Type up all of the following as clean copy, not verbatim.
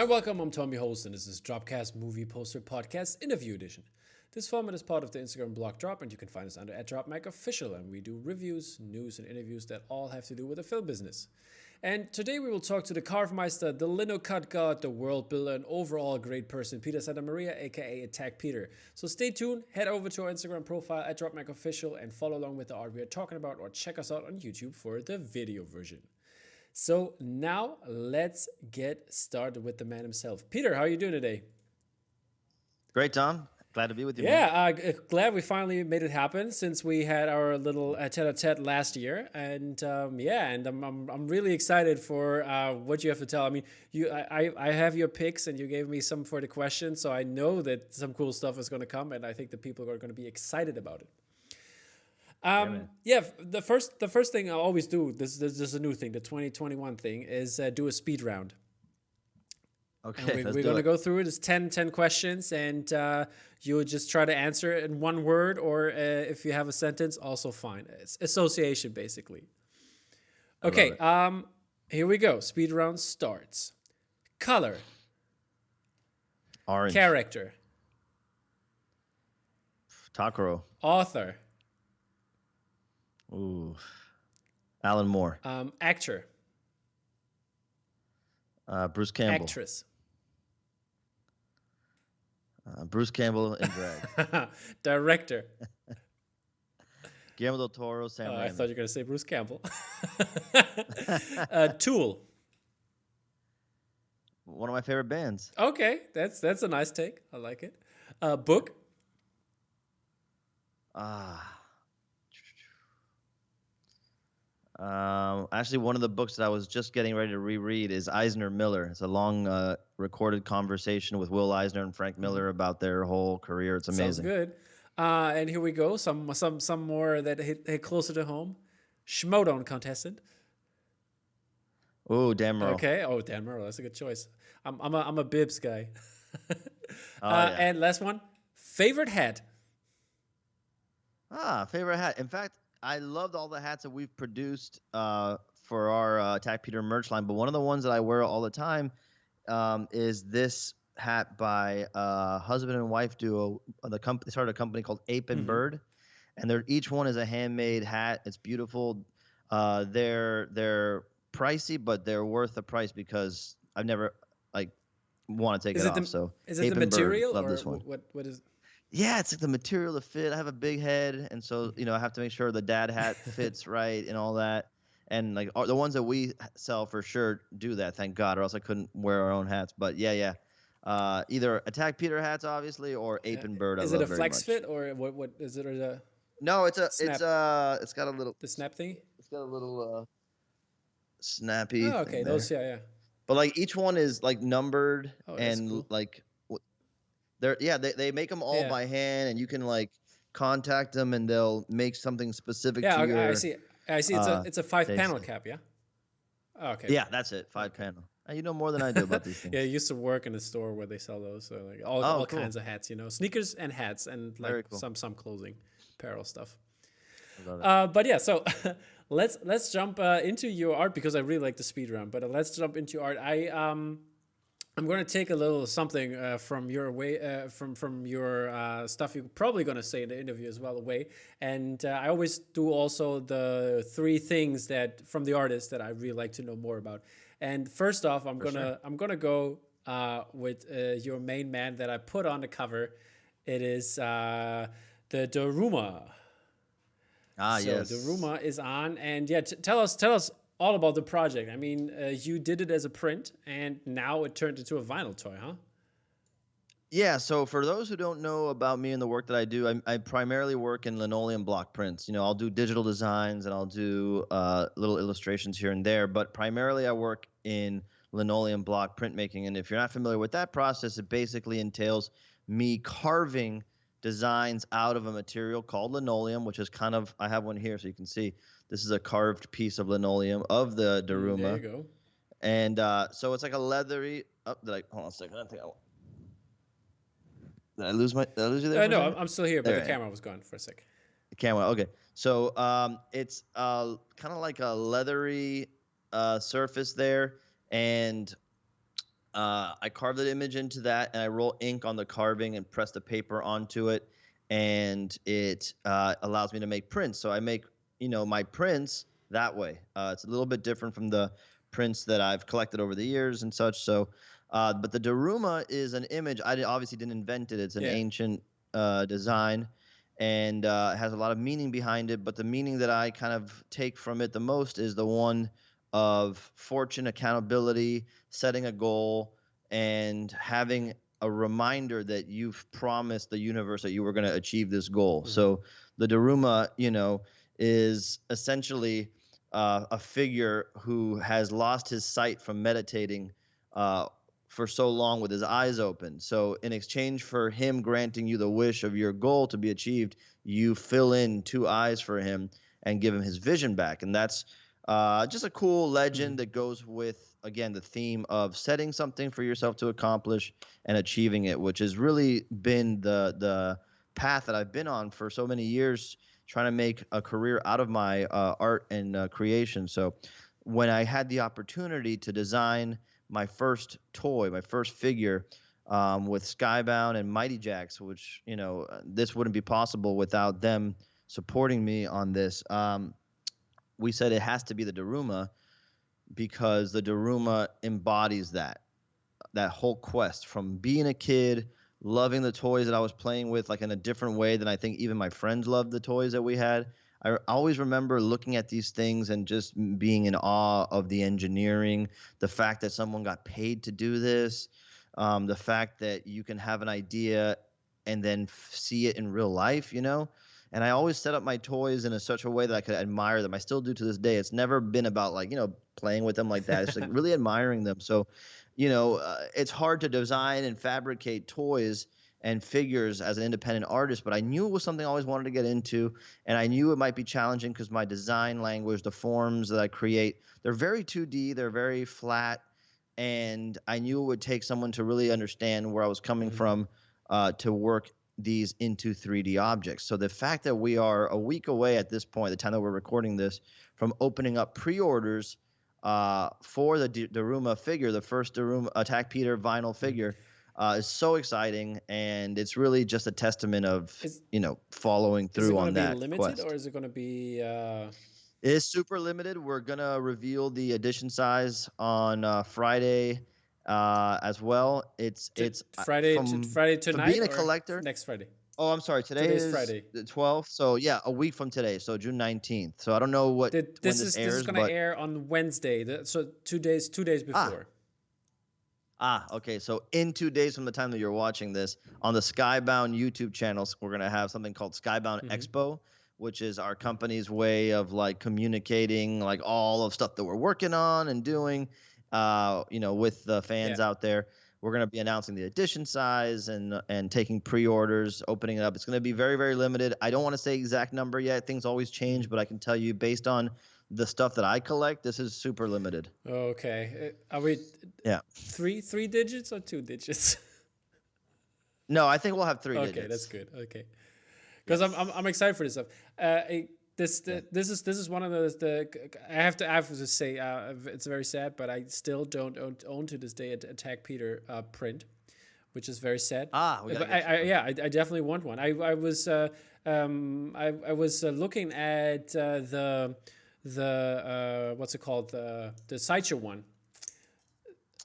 welcome. I'm Tommy Host, and this is DROPCAST Movie Poster Podcast Interview Edition. This format is part of the Instagram blog Drop, and you can find us under @DropMacOfficial, and we do reviews, news, and interviews that all have to do with the film business. And today we will talk to the carvemeister, the lino cut god, the world builder, and overall great person, Peter Santamaria, aka Attack Peter. So stay tuned, head over to our Instagram profile @DropMacOfficial, and follow along with the art we are talking about, or check us out on YouTube for the video version. So now let's get started with the man himself. Peter, how are you doing today? Great, Tom. Glad to be with you. Yeah, glad we finally made it happen since we had our little tete-a-tete last year, and I'm really excited for what you have to tell. I mean, I have your picks, and you gave me some for the questions, so I know that some cool stuff is going to come, and I think the people are going to be excited about it. The first thing I always do, this is a new thing, the 2021 thing, is do a speed round. Okay, we're going to go through it. It's 10 questions, and you just try to answer it in one word, or if you have a sentence, also fine. It's association, basically. Okay, here we go. Speed round starts. Color. Orange. Character. Takoro. Author. Ooh. Alan Moore. Actor. Bruce Campbell. Actress. Bruce Campbell in drag. Director. Guillermo del Toro, Sam Raimi. I thought you were going to say Bruce Campbell. Tool. One of my favorite bands. Okay, that's a nice take. I like it. Book. Actually, one of the books that I was just getting ready to reread is Eisner Miller. It's a long recorded conversation with Will Eisner and Frank Miller about their whole career. It's amazing. Sounds good. And here we go. Some more that hit closer to home. Schmodown contestant. Oh, Dan Murrell. Okay. Oh, Dan Murrell. That's a good choice. I'm a Bibbs guy. Yeah. And last one. Favorite hat. Favorite hat. In fact, I loved all the hats that we've produced for our Attack Peter merch line, but one of the ones that I wear all the time is this hat by husband and wife duo. They started a company called Ape and Bird, and each one is a handmade hat. It's beautiful. They're pricey, but they're worth the price because I've never want to take it off. So is it the material love or this one. What is? Yeah, it's like the material to fit. I have a big head, and so I have to make sure the dad hat fits right and all that. And the ones that we sell for sure do that, thank God, or else I couldn't wear our own hats. But yeah. Either Attack Peter hats, obviously, or Ape and Bird. Is it a flex fit or what is it? Or the No, it's got a little snap thingy. It's got a little snappy. Oh, okay, those yeah. But each one is numbered and cool. They make them all by hand, and you can contact them, and they'll make something specific to your. I see. It's a 5-panel cap, yeah. Oh, okay. Yeah, that's it. 5-panel. You know more than I do about these things. Yeah, I used to work in a store where they sell those, so all cool. kinds of hats, sneakers and hats, and cool. some clothing, apparel stuff. I love it. But yeah, so let's jump into your art because I really like the speed round. But let's jump into your art. I'm going to take a little something from your way, from your stuff you're probably going to say in the interview as well away. And I always do also the 3 things that from the artist that I really like to know more about. And first off, I'm gonna go with your main man that I put on the cover. It is the daruma. Yes. So daruma is on, and tell us all about the project. I mean, you did it as a print, and now it turned into a vinyl toy, huh? Yeah, so for those who don't know about me and the work that I do, I primarily work in linoleum block prints. I'll do digital designs, and I'll do little illustrations here and there, but primarily I work in linoleum block printmaking. And if you're not familiar with that process, it basically entails me carving designs out of a material called linoleum, which is I have one here so you can see. This is a carved piece of linoleum of the daruma. There you go. And so it's like a leathery. Hold on a second. Did I lose you there? No, I'm still here, but the camera was gone for a sec. The camera, okay. So it's kind of like a leathery surface there, and I carve the image into that, and I roll ink on the carving and press the paper onto it, and it allows me to make prints. So I make, my prints that way. It's a little bit different from the prints that I've collected over the years and such. So, but the daruma is an image. Obviously didn't invent it. It's an Yeah. ancient design, and it has a lot of meaning behind it. But the meaning that I kind of take from it the most is the one of fortune, accountability, setting a goal, and having a reminder that you've promised the universe that you were going to achieve this goal. Mm-hmm. So the daruma, is essentially a figure who has lost his sight from meditating uh, for so long with his eyes open. So in exchange for him granting you the wish of your goal to be achieved, you fill in two eyes for him and give him his vision back. And that's just a cool Mm-hmm. legend that goes with, again, the theme of setting something for yourself to accomplish and achieving it, which has really been the path that I've been on for so many years, trying to make a career out of my art and creation. So when I had the opportunity to design my first toy, my first figure, with Skybound and Mighty Jacks, which, this wouldn't be possible without them supporting me on this. We said it has to be the Daruma because the Daruma embodies that whole quest from being a kid, loving the toys that I was playing with, like in a different way than I think even my friends loved the toys that we had. I always remember looking at these things and just being in awe of the engineering, the fact that someone got paid to do this, the fact that you can have an idea and then see it in real life. And I always set up my toys in such a way that I could admire them. I still do to this day. It's never been about like, playing with them like that. It's like really admiring them. So, it's hard to design and fabricate toys and figures as an independent artist, but I knew it was something I always wanted to get into. And I knew it might be challenging because my design language, the forms that I create, they're very 2D, they're very flat. And I knew it would take someone to really understand where I was coming Mm-hmm. from to work these into 3D objects. So the fact that we are a week away at this point, the time that we're recording this, from opening up pre-orders for the Daruma figure, the first Daruma Attack Peter vinyl figure, is so exciting, and it's really just a testament of Is following is it through going to on be that limited or quest. is it going to be It is super limited. We're gonna reveal the edition size on Friday as well. It's Friday from tonight being a or collector. next Friday? Oh, I'm sorry. Today Today's is Friday. the 12th. So yeah, a week from today. So June 19th. So I don't know when This this is airs, going to but air on Wednesday. So 2 days ah before. okay. So in 2 days from the time that you're watching this, on the Skybound YouTube channels, we're gonna have something called Skybound Mm-hmm. Expo, which is our company's way of like communicating like all of stuff that we're working on and doing, with the Yeah. fans out there. We're gonna be announcing the edition size and taking pre-orders, opening it up. It's gonna be very, very limited. I don't want to say exact number yet. Things always Mm-hmm. change, but I can tell you based on the stuff that I collect, this is super limited. Okay. Are we Yeah. three digits or 2 digits? No, I think we'll have three Okay, that's digits. good. Okay, because Yes. I'm excited for this stuff. Yeah. This is one of the I have to say it's very sad, but I still don't own to this day a Attack Peter print, which is very sad. We gotta But get you one. I definitely want one. I was looking at the what's it called, the sideshow one,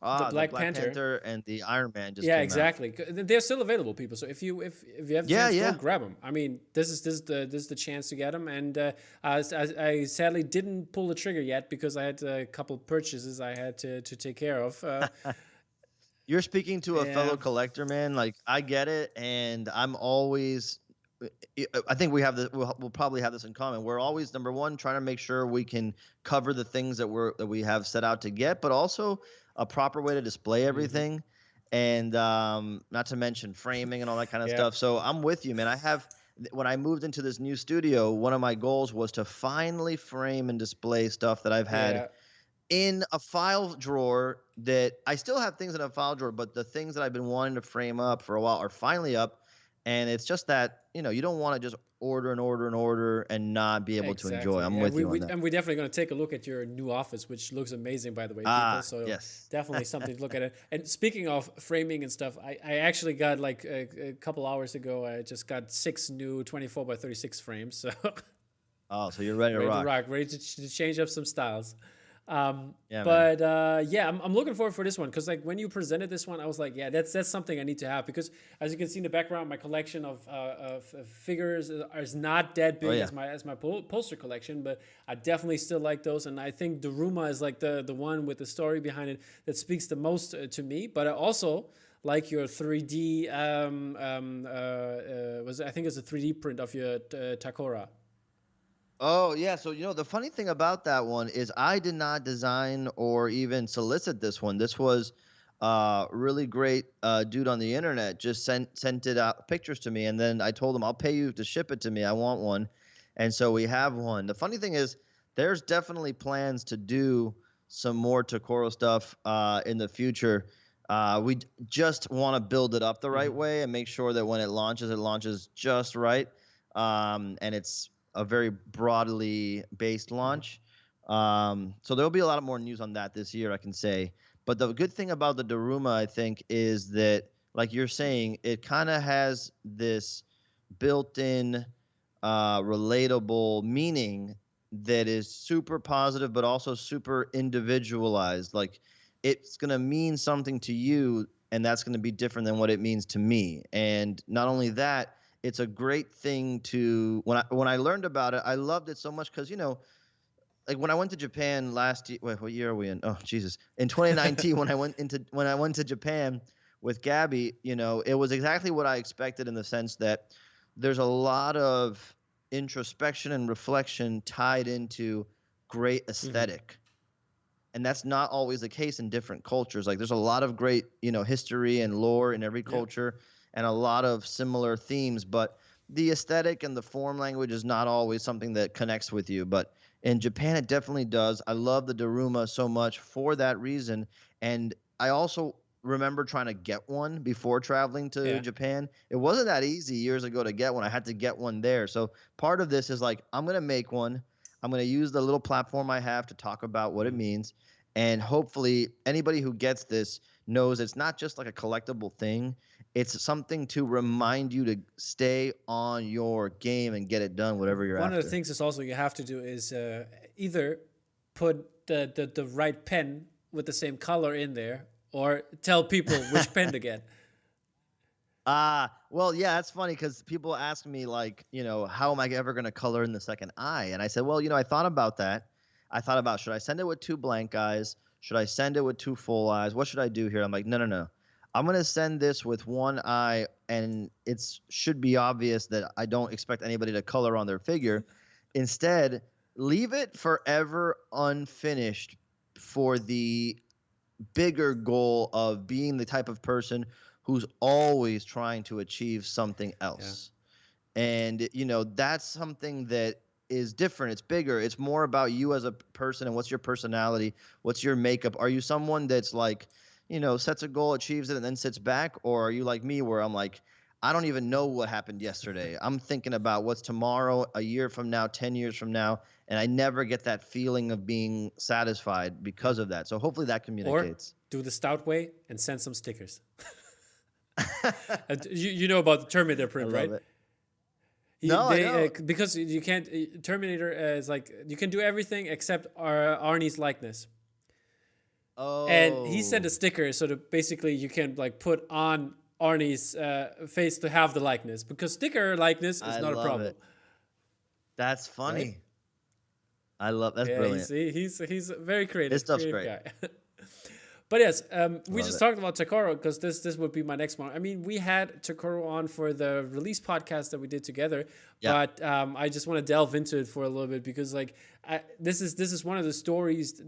the The Black Black Panther. Panther and the Iron Man just Yeah, came out. exactly. They're still available, people. So if you have a Yeah, chance, go yeah. grab them. I mean, this is the chance to get them. And I sadly didn't pull the trigger yet because I had a couple purchases I had to take care of. You're speaking to a Yeah. fellow collector, man. Like I get it, and I'm always. I think we have the. We'll probably have this in common. We're always number one trying to make sure we can cover the things that we have set out to get, but also a proper way to display Hmm. everything, and not to mention framing and all that kind of Yeah. stuff. So I'm with you, man. When I moved into this new studio, one of my goals was to finally frame and display stuff that I've had Yeah. in a file drawer that I still have things in a file drawer, but the things that I've been wanting to frame up for a while are finally up. And it's just that, you don't want to just order and order and order and not be able to enjoy. Exactly. I'm Yeah, with you on that. and we're definitely going to take a look at your new office, which looks amazing, by the way, people. Ah, So yes. definitely something to look at it. And speaking of framing and stuff, I actually got like a couple hours ago, I just got 6 new 24 by 36 frames. So Oh, so you're ready to ready to rock. rock, ready to change up some styles. Yeah, man. But yeah, I'm looking forward for this one because like when you presented this one, I was like, yeah, that's something I need to have because as you can see in the background, my collection of figures is not that big Oh, yeah. as my poster collection, but I definitely still like those, and I think daruma is like the one with the story behind it that speaks the most to me. But I also like your 3D I think it's a 3D print of your takora. Oh, yeah. So, the funny thing about that one is I did not design or even solicit this one. This was really great dude on the internet just sent it out pictures to me, and then I told him I'll pay you to ship it to me. I want one, and so we have one. The funny thing is, there's definitely plans to do some more Takoro stuff in the future. We just want to build it up the right way and make sure that when it launches just right, and it's a very broadly based launch. So there'll be a lot of more news on that this year, I can say. But the good thing about the Daruma, I think, is that, like you're saying, it kind of has this built-in, relatable meaning that is super positive, but also super individualized. Like it's gonna mean something to you, and that's gonna be different than what it means to me. And not only that, it's a great thing to when I learned about it, I loved it so much because like when I went to Japan last year. Wait, what year are we in? Oh, Jesus! In 2019, when I went to Japan with Gabby, it was exactly what I expected in the sense that there's a lot of introspection and reflection tied into great aesthetic. And that's not always the case in different cultures. Like there's a lot of great, history and lore in every Yeah. culture and a lot of similar themes, but the aesthetic and the form language is not always something that connects with you. But in Japan, it definitely does. I love the Daruma so much for that reason. And I also remember trying to get one before traveling to Yeah. Japan. It wasn't that easy years ago to get one. I had to get one there. So part of this is like, I'm going to make one. I'm going to use the little platform I have to talk about what it means. And hopefully, anybody who gets this knows it's not just like a collectible thing. It's something to remind you to stay on your game and get it done, whatever you're One of the after. things is also you have to do is either put the right pen with the same color in there or tell people which pen to get. Well, yeah, that's funny because people ask me, like, how am I ever going to color in the second eye? And I said, well, I thought about that. I thought about, should I send it with 2 blank eyes? Should I send it with 2 full eyes? What should I do here? I'm like, no, no, no. I'm going to send this with 1 eye, and it should be obvious that I don't expect anybody to color on their figure. Instead, leave it forever unfinished for the bigger goal of being the type of person who's always trying to achieve something else. And that's something that is different. It's bigger. It's more about you as a person and what's your personality, what's your makeup. Are you someone that's like, sets a goal, achieves it, and then sits back? Or are you like me where I'm like, I don't even know what happened yesterday. I'm thinking about what's tomorrow, a year from now, 10 years from now, and I never get that feeling of being satisfied because of that. So hopefully that Or communicates. do the stout way and send some stickers. You know about the Terminator I print, love right? it. No, I know. Because you can't. Terminator is like you can do everything except Arnie's likeness, and he sent a Oh, sticker so that basically you can like put on Arnie's face to have the likeness because sticker likeness is I not a love problem, it. That's right? funny. That's Yeah, brilliant. he's a very His stuff's creative great. guy. But yes, we Love just it. talked about Takoro because this would be my next one. I mean, we had Takoro on for the release podcast that we did together, Yeah. but I just want to delve into it for a little bit because like this is one of the stories,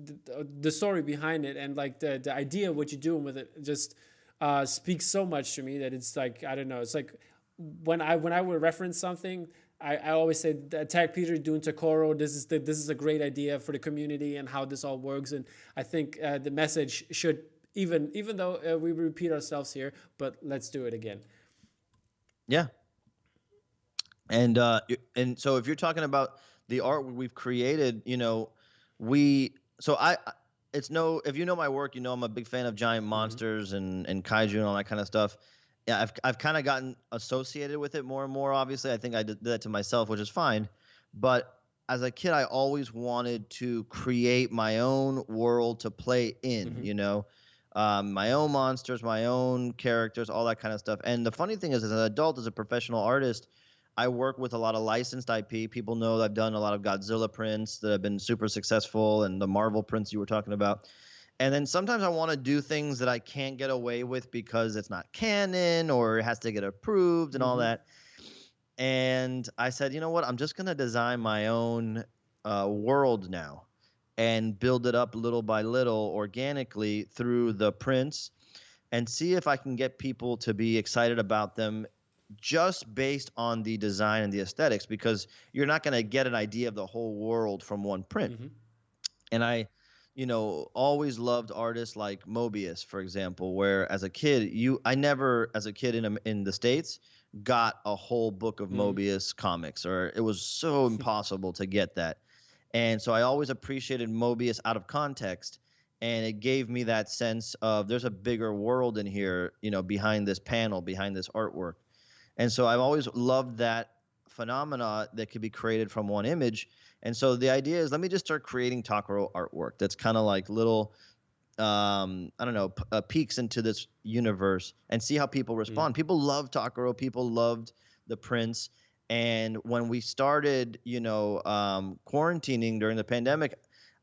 the story behind it, and like the idea what you're doing with it just speaks so much to me that it's like I don't know. It's like when I would reference something. I always say Attack Peter doing Takoro. This is a great idea for the community and how this all works. And I think the message should even though we repeat ourselves here, but let's do it again. Yeah. And so if you're talking about the art we've created, we so it's no if you know my work, I'm a big fan of giant Hmm. monsters and kaiju and all that kind of stuff. Yeah, I've kind of gotten associated with it more and more. Obviously, I think I did that to myself, which is fine. But as a kid, I always wanted to create my own world to play in. Hmm. My own monsters, my own characters, all that kind of stuff. And the funny thing is, as an adult, as a professional artist, I work with a lot of licensed IP. People know that I've done a lot of Godzilla prints that have been super successful, and the Marvel prints you were talking about. And then sometimes I want to do things that I can't get away with because it's not canon or it has to get approved and all Hmm. that. And I said, you know what? I'm just going to design my own world now and build it up little by little organically through the prints and see if I can get people to be excited about them just based on the design and the aesthetics, because you're not going to get an idea of the whole world from one print. Hmm. And I, always loved artists like Mobius, for example, where as a kid, I never, as a kid in the States, got a whole book of Hmm. Mobius comics, or it was so impossible to get that. And so I always appreciated Mobius out of context. And it gave me that sense of there's a bigger world in here, behind this panel, behind this artwork. And so I've always loved that phenomena that could be created from one image. And so the idea is, let me just start creating Takoro artwork that's kind of like little, I don't know, peeks into this universe and see how people Hmm. respond. People love Takoro. People loved the prints. And when we started, quarantining during the pandemic,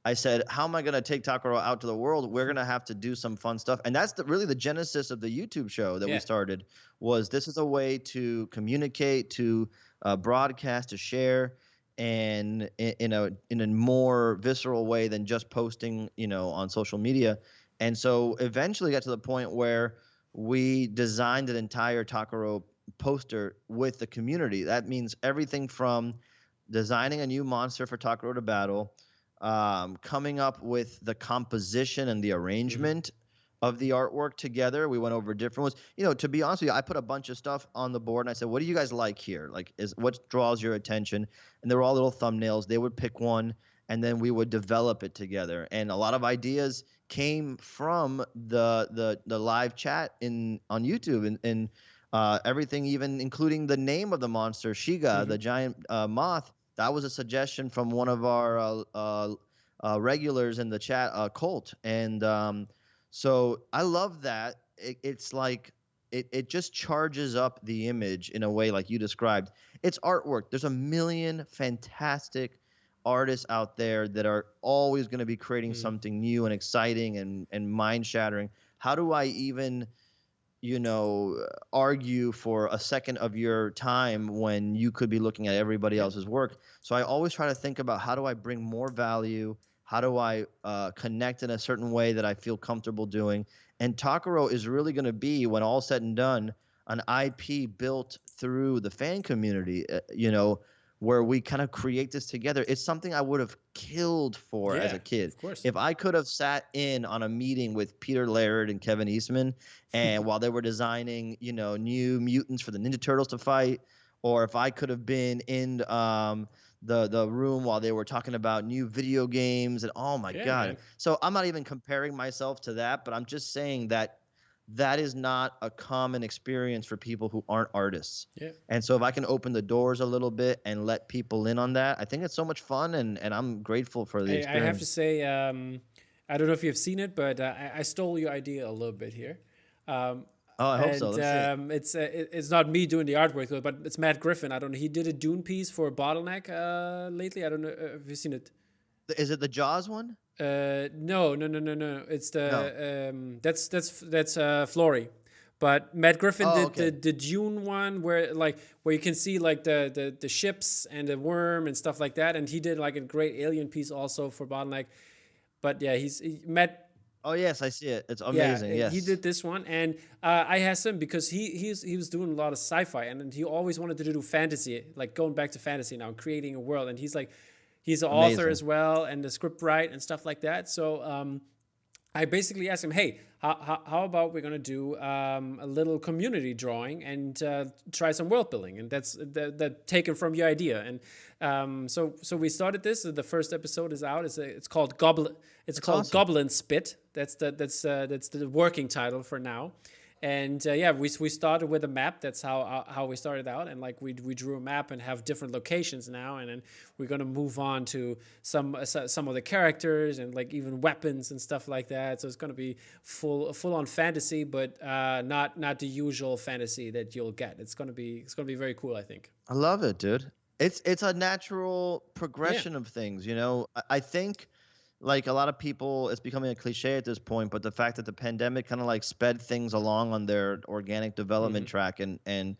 I said, how am I going to take Takoro out to the world? We're going to have to do some fun stuff. And that's really the genesis of the YouTube show that we Yeah. started. Was this is a way to communicate, to broadcast, to share, and in a more visceral way than just posting, on social media. And so eventually got to the point where we designed an entire Takaro poster with the community. That means everything from designing a new monster for Takaro to battle, coming up with the composition and the Hmm. arrangement of the artwork together. We went over different ones. To be honest with you, I put a bunch of stuff on the board and I said, "What do you guys like here? Like, is what draws your attention?" And they were all little thumbnails. They would pick one, and then we would develop it together. And a lot of ideas came from the live chat on YouTube and everything, even including the name of the monster, Shiga, Hmm. the giant moth. That was a suggestion from one of our regulars in the chat, Colt. And so I love that. It's like it just charges up the image in a way like you described. It's artwork. There's a million fantastic artists out there that are always going to be creating Hmm. something new and exciting and mind shattering. How do I even argue for a second of your time when you could be looking at everybody Yeah. else's work? So I always try to think about, how do I bring more value? How do I connect in a certain way that I feel comfortable doing? And Takaro is really going to be, when all said and done, an IP built through the fan community, where we kind of create this together. It's something I would have killed for as Yeah. a kid. Of course. If I could have sat in on a meeting with Peter Laird and Kevin Eastman, and while they were designing, new mutants for the Ninja Turtles to fight, or if I could have been in the room while they were talking about new video games, and oh my Yeah, god. man. So I'm not even comparing myself to that, but I'm just saying that that is not a common experience for people who aren't artists. Yeah. And so if I can open the doors a little bit and let people in on that, I think it's so much fun, and I'm grateful for the I have to experience. say, I don't know if you've seen it, but I stole your idea a little bit here. Um, Oh, I hope so. and Let's see it. it's not me doing the artwork though, but it's Matt Griffin. I don't know. He did a Dune piece for Bottleneck lately. I don't know if you've seen it. Is it the Jaws one? No, no, no, no, no. It's No. the that's Flory. But Matt Griffin Oh, did okay. the Dune one where you can see like the ships and the worm and stuff like that, and he did like a great alien piece also for Bottleneck. But yeah, Matt. Oh, yes, I see it. It's Yeah, amazing. he Yes. did this one, and I asked him because he was doing a lot of sci-fi, and he always wanted to do fantasy, like going back to fantasy now, creating a world. And he's an author Amazing. as well, and the script write and stuff like that. So I basically asked him, "Hey, how about we're gonna do a little community drawing and try some world building?" And that's that taken from your idea. And so we started this. The first episode is out. It's called Goblin. It's That's called awesome. Goblin Spit. That's the working title for now. And yeah, we started with a map. That's how we started out, and like we drew a map and have different locations now, and then we're gonna move on to some of the characters and like even weapons and stuff like that. So it's gonna be full on fantasy, but not the usual fantasy that you'll get. It's gonna be very cool, I think. I love it, dude. It's a natural Yeah. progression of things, you know. I think like a lot of people, it's becoming a cliche at this point, but the fact that the pandemic kind of like sped things along on their organic development Hmm. track, and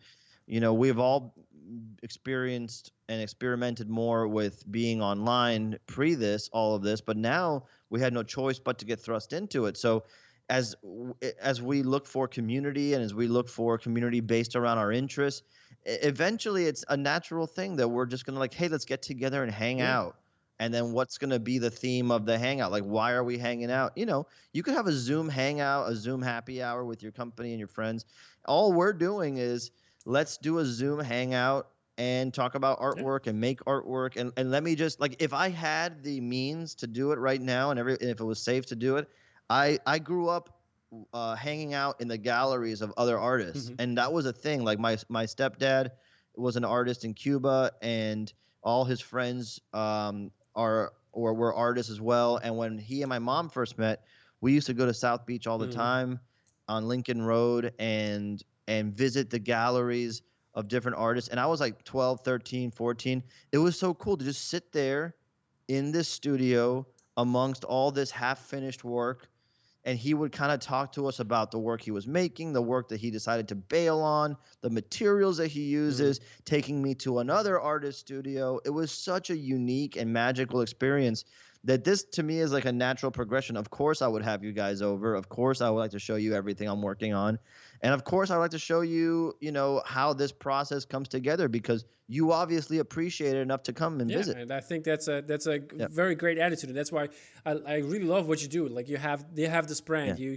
you know, we've all experienced and experimented more with being online pre this, all of this, but now we had no choice but to get thrust into it. So as we look for community and as we look for community based around our interests, eventually it's a natural thing that we're just going to like, hey, let's get together and hang Yeah. out. And then what's going to be the theme of the hangout? Like, why are we hanging out? You know, you could have a Zoom hangout, a Zoom happy hour with your company and your friends. All we're doing is let's do a Zoom hangout and talk about Yeah. artwork and make artwork. And let me just like, if I had the means to do it right now and if it was safe to do it, I grew up hanging out in the galleries of other artists, Hmm. and that was a thing. Like my stepdad was an artist in Cuba, and all his friends are or were artists as well. And when he and my mom first met, we used to go to South Beach all the Hmm. time on Lincoln Road and visit the galleries of different artists. And I was like 12, 13, 14. It was so cool to just sit there in this studio amongst all this half finished work, and he would kind of talk to us about the work he was making, the work that he decided to bail on, the materials that he Hmm. uses, taking me to another artist studio. It was such a unique and magical experience that this to me is like a natural progression. Of course, I would have you guys over. Of course, I would like to show you everything I'm working on. And of course, I would like to show you, you know, how this process comes together because you obviously appreciate it enough to come and Yeah, visit. and I think that's a Yeah. very great attitude, and that's why I really love what you do. Like you have this brand, Yeah.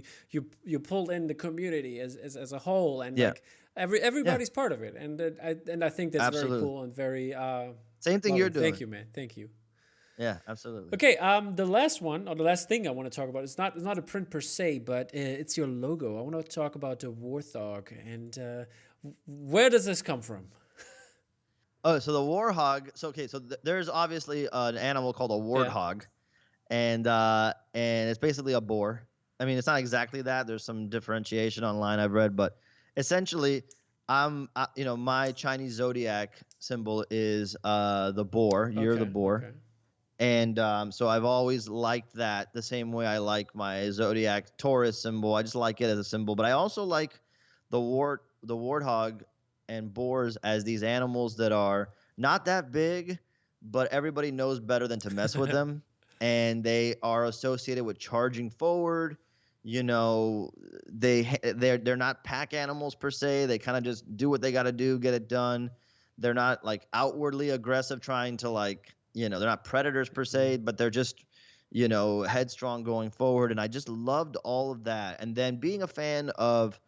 you pulled in the community as a whole, and Yeah. like Yeah. everybody's part of it, and I think that's very Absolutely. cool and very Same thing you're lovely. Thank doing. you, man. Thank you. Yeah, absolutely. Okay, the last one or the last thing I want to talk about it's not a print per se, but it's your logo. I want to talk about the Warthog and where does this come from? Oh, so the warhog. So okay, so there's obviously an animal called a Yeah. warthog, and it's basically a boar. I mean, it's not exactly that. There's some differentiation online I've read, but essentially, you know, my Chinese zodiac symbol is the boar. You're the Okay. boar, Okay. and so I've always liked that the same way I like my zodiac Taurus symbol. I just like it as a symbol, but I also like the warthog and boars as these animals that are not that big, but everybody knows better than to mess with them, and they are associated with charging forward. You know, they're not pack animals per se. They kind of just do what they got to do, get it done. They're not like outwardly aggressive, trying to like, you know, they're not predators per Mhm. se, but they're just, you know, headstrong going forward. And I just loved all of that. And then being a fan of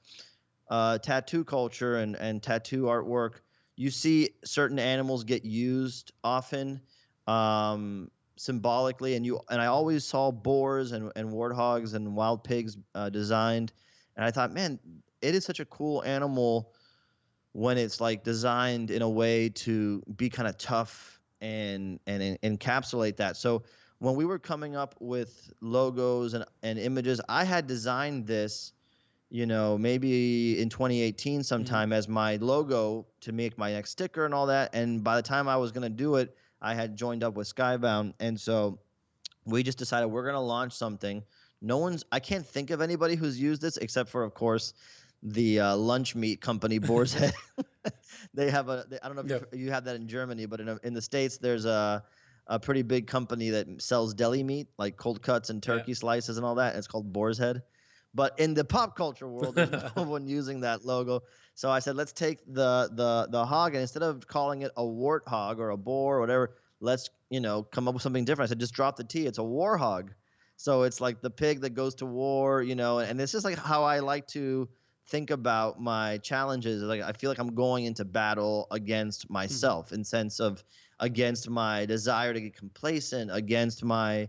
tattoo culture and tattoo artwork, you see certain animals get used often, symbolically, and I always saw boars and warthogs and wild pigs designed, and I thought, man, it is such a cool animal when it's like designed in a way to be kind of tough and encapsulate that. So when we were coming up with logos and images, I had designed this, you know, maybe in 2018 Mhm. sometime as my logo to make my next sticker and all that. And by the time I was going to do it, I had joined up with Skybound. And so we just decided we're going to launch something. I can't think of anybody who's used this except for, of course, the lunch meat company Boar's Head. I don't know if Yeah. you have that in Germany, but in the States, there's a pretty big company that sells deli meat, like cold cuts and Yeah. turkey slices and all that. And it's called Boar's Head. But in the pop culture world, there's no one using that logo. So I said, let's take the hog, and instead of calling it a warthog or a boar or whatever, let's, you know, come up with something different. I said, just drop the T. It's a war hog. So it's like the pig that goes to war, and it's just like how I like to think about my challenges. Like I feel like I'm going into battle against Mm-hmm. myself in sense of against my desire to get complacent, against my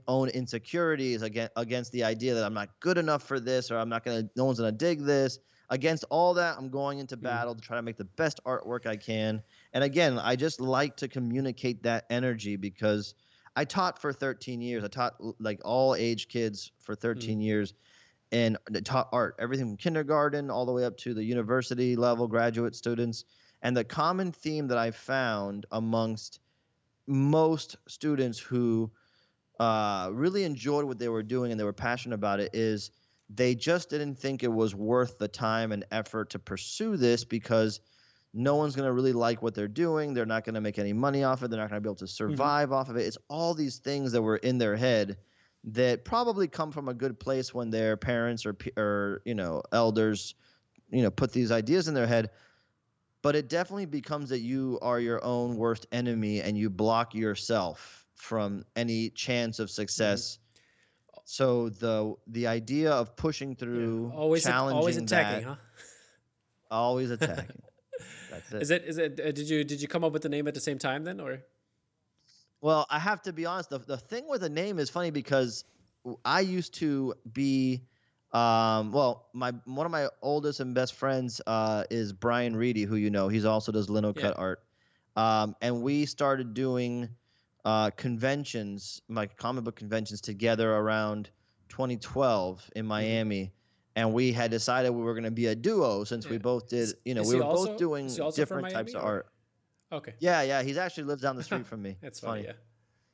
own insecurities, against the idea that I'm not good enough for this, or no one's gonna dig this. Against all that, I'm going into Mm. battle to try to make the best artwork I can. And again, I just like to communicate that energy because I taught for 13 years. I taught like all age kids for Mm. 13 years and taught art, everything from kindergarten all the way up to the university level graduate students. And the common theme that I found amongst most students who really enjoyed what they were doing and they were passionate about it is they just didn't think it was worth the time and effort to pursue this because no one's going to really like what they're doing. They're not going to make any money off it. They're not going to be able to Mm-hmm. survive off of it. It's all these things that were in their head that probably come from a good place when their parents or elders put these ideas in their head, but it definitely becomes that you are your own worst enemy and you block yourself from any chance of Mm-hmm. success. So the idea of pushing Yeah. through, Always challenging attacking, that, huh? always attacking. That's it. Is it did you come up with the name at the same time then, or? Well, I have to be honest. The thing with the name is funny because I used to be, well, my one of my oldest and best friends is Brian Reedy, who he also does lino Yeah. cut art, and we started doing conventions, like comic book conventions, together around 2012 in Mm-hmm. Miami, and we had decided we were going to be a duo since we Yeah. both did, Is we he were both also doing from different types Miami, of or? art. Okay. Yeah, yeah, he's actually lives down the street from me. That's It's funny. funny.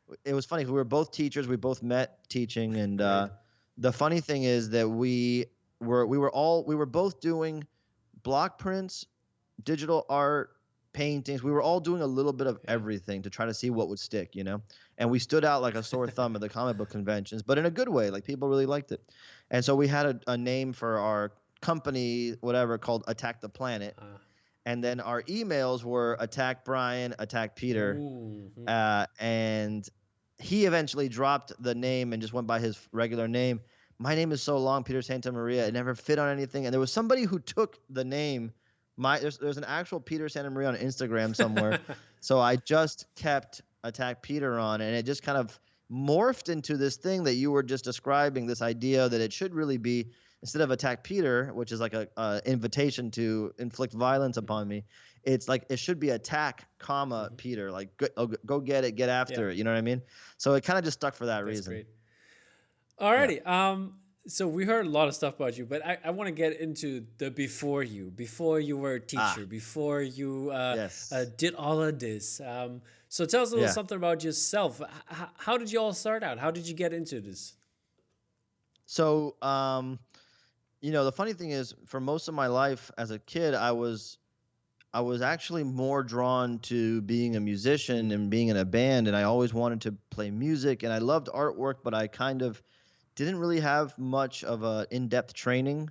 Yeah. It was funny. We were both teachers. We both met teaching, and Right. the funny thing is that we were both doing block prints, digital art, paintings. We were all doing a little bit of Yeah. everything to try to see what would stick, And we stood out like a sore thumb at the comic book conventions, but in a good way. Like people really liked it, and so we had a name for our company, whatever, called Attack the Planet, Uh, and then our emails were Attack Brian, Attack Peter, ooh. Mhm. and he eventually dropped the name and just went by his regular name. My name is so long, Peter Santa Maria. It never fit on anything. And there was somebody who took the name. There's an actual Peter Santa Maria on Instagram somewhere. So I just kept Attack Peter on, and it just kind of morphed into this thing that you were just describing. This idea that it should really be, instead of Attack Peter, which is like a invitation to inflict violence Mhm. upon me, it's like it should be attack, comma, Mhm. Peter. Like go get it, get Yeah. after it. You know what I mean? So it kind of just stuck for that That's reason. great. Yeah. Alrighty. So we heard a lot of stuff about you, but I want to get into the before you were a teacher, before you Yes. did all of this. So tell us a little Yeah. something about yourself. How did you all start out? How did you get into this? So the funny thing is, for most of my life as a kid, I was actually more drawn to being a musician Mm. and being in a band, and I always wanted to play music, and I loved artwork, but I kind of didn't really have much of a in-depth training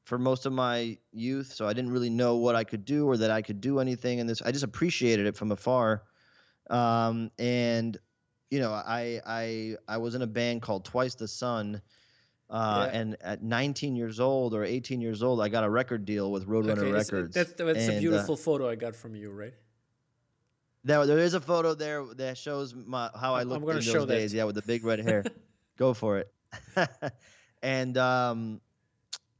for most of my youth, so I didn't really know what I could do or that I could do anything in this. I just appreciated it from afar. And I was in a band called Twice the Sun, Yeah. and at 19 years old or 18 years old, I got a record deal with Roadrunner Okay. Records, That's a and beautiful photo I got from you, right? there is a photo there that shows how I I'm looked gonna in show those days. that. Yeah, with the big red hair. Go for it. and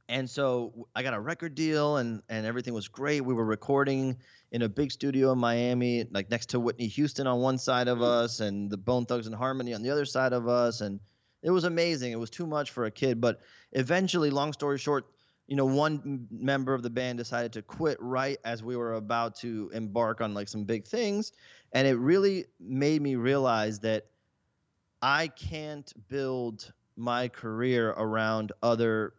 and so I got a record deal, and everything was great. We were recording in a big studio in Miami, like next to Whitney Houston on one side of Hmm. us, and the Bone Thugs and Harmony on the other side of us, and it was amazing. It was too much for a kid, but eventually, long story short, one member of the band decided to quit right as we were about to embark on like some big things, and it really made me realize that I can't build my career around other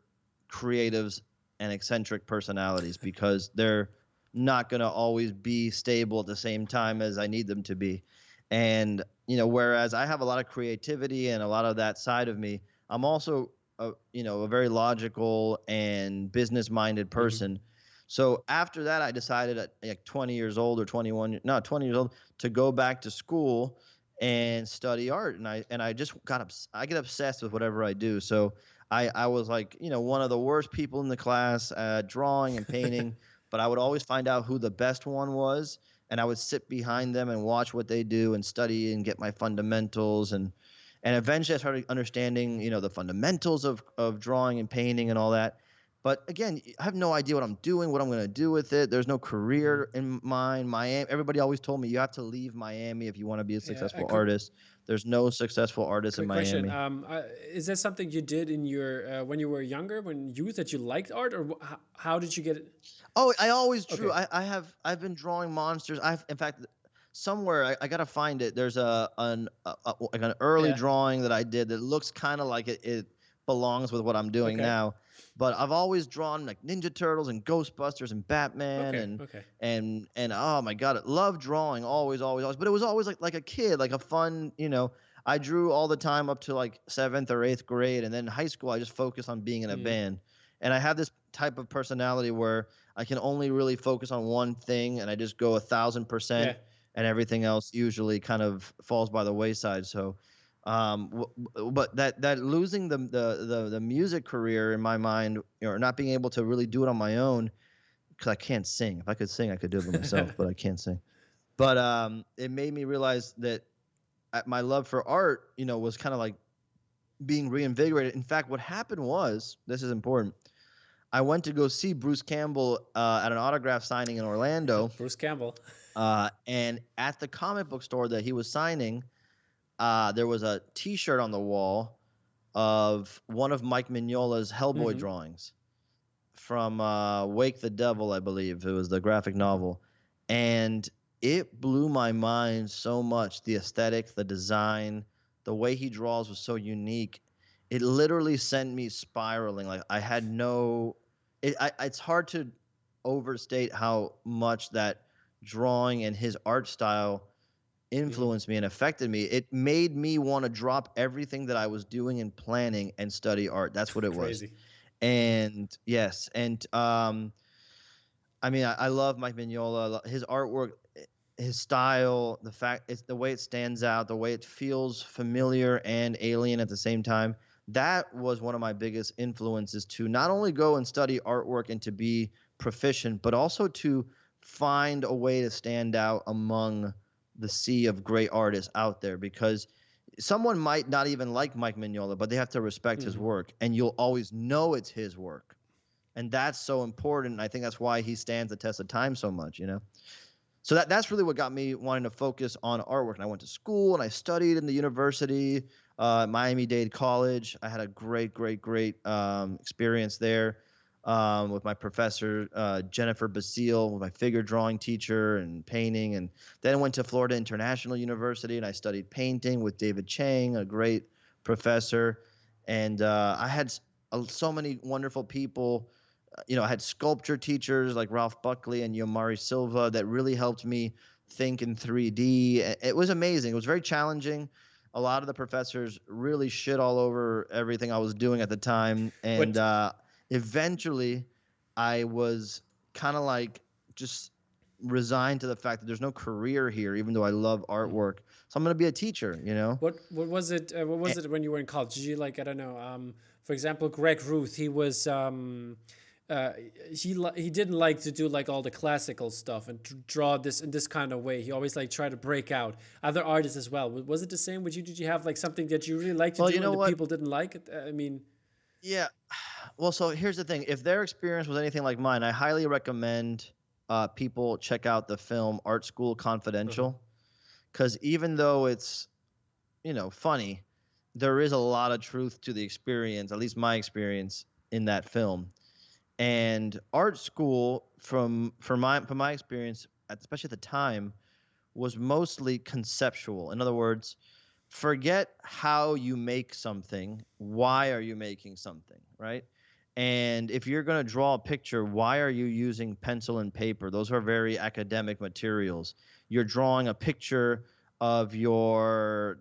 creatives and eccentric personalities because they're not going to always be stable at the same time as I need them to be. And, whereas I have a lot of creativity and a lot of that side of me, I'm also a very logical and business minded Hmm. person. So after that, I decided at like 20 years old or 21, no, 20 years old, to go back to school and study art. And I just I get obsessed with whatever I do. So I was like, one of the worst people in the class at drawing and painting, but I would always find out who the best one was, and I would sit behind them and watch what they do and study and get my fundamentals. And eventually I started understanding, the fundamentals of drawing and painting and all that. But again, I have no idea what I'm doing, what I'm going to do with it. There's no Mhm. career in mind. Miami, everybody always told me you have to leave Miami if you want to be a Yeah, a successful artist. There's no successful artists in quick question. Miami. Is that something you did in your when you were younger, when youth, that you liked art, or how did you get it? Oh, I always drew. Okay. I've been drawing monsters. In fact, somewhere I gotta find it. There's like an early Yeah. drawing that I did that looks kind of like it belongs with what I'm doing Okay. now. But I've always drawn like Ninja Turtles and Ghostbusters and Batman Okay. and Okay. and oh my God, I love drawing always, always, always. But it was always like a kid, like a fun. I drew all the time up to like seventh or eighth grade, and then high school I just focused on being in a Mm. band. And I have this type of personality where I can only really focus on one thing, and I just go 1,000%, Yeah. and everything else usually kind of falls by the wayside. So, but that losing the music career in my mind, or not being able to really do it on my own, because I can't sing. If I could sing, I could do it by myself, but I can't sing. But it made me realize that my love for art, was kind of like being reinvigorated. In fact, what happened was, this is important. I went to go see Bruce Campbell at an autograph signing in Orlando, Bruce Campbell. and at the comic book store that he was signing, there was a T-shirt on the wall of one of Mike Mignola's Hellboy Hmm. drawings from Wake the Devil, I believe. It was the graphic novel, and it blew my mind so much. The aesthetic, the design, the way he draws was so unique. It literally sent me spiraling. Like I had no. It's hard to overstate how much that drawing and his art style Hmm. influenced me and affected me. It made me want to drop everything that I was doing and planning and study art. That's what it was. Crazy. And yes, and I mean, I love Mike Mignola. His artwork, his style, the fact it's the way it stands out, the way it feels familiar and alien at the same time. That was one of my biggest influences to not only go and study artwork and to be proficient, but also to find a way to stand out among the sea of great artists out there, because someone might not even like Mike Mignola, but they have to respect his Hmm. work, and you'll always know it's his work. And that's so important. I think that's why he stands the test of time so much. So that's really what got me wanting to focus on artwork. And I went to school and I studied in the university, Miami-Dade College. I had a great, great, great experience there with my professor, Jennifer Basile, with my figure drawing teacher and painting. And then I went to Florida International University and I studied painting with David Chang, a great professor. And I had so many wonderful people. I had sculpture teachers like Ralph Buckley and Yomari Silva that really helped me think in 3D. It was amazing. It was very challenging. A lot of the professors really shit all over everything I was doing at the time. And What eventually, I was kind of like just resigned to the fact that there's no career here, even though I love artwork. So I'm going to be a teacher. what was it? What was it when you were in college? Did you like, I don't know? For example, Greg Ruth. He was uh, he didn't like to do like all the classical stuff and draw this in this kind of way. He always like tried to break out. Other artists as well. Was it the same with you? Did you have like something that you really liked to Well, you do and know the what? people didn't like it? I mean, Yeah. Well, so here's the thing. If their experience was anything like mine, I highly recommend people check out the film Art School uh-huh. Confidential, because even though it's, funny, there is a lot of truth to the experience, at least my experience in that film. And art school, from my experience, especially at the time, was mostly conceptual. In other words, forget how you make something. Why are you making something, right? And if you're going to draw a picture, why are you using pencil and paper? Those are very academic materials. You're drawing a picture of your,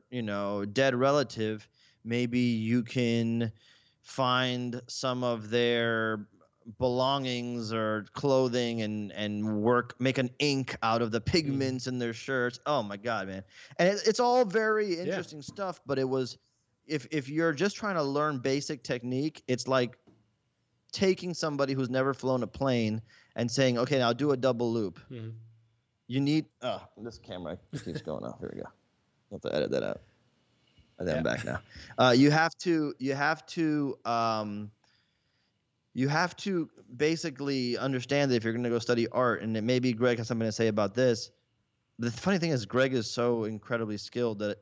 dead relative. Maybe you can find some of their belongings or clothing and make an ink out of the pigments in their shirts. Oh my God, man. And it's all very Yeah. interesting stuff, but it was, if you're just trying to learn basic technique, it's like taking somebody who's never flown a plane and saying, okay, now do a double loop. You need, oh, this camera keeps going off. Here we go. I'll have to edit that out. And then I'm back now. You have to basically understand that if you're going to go study art, and maybe Greg has something to say about this. The funny thing is, Greg is so incredibly skilled that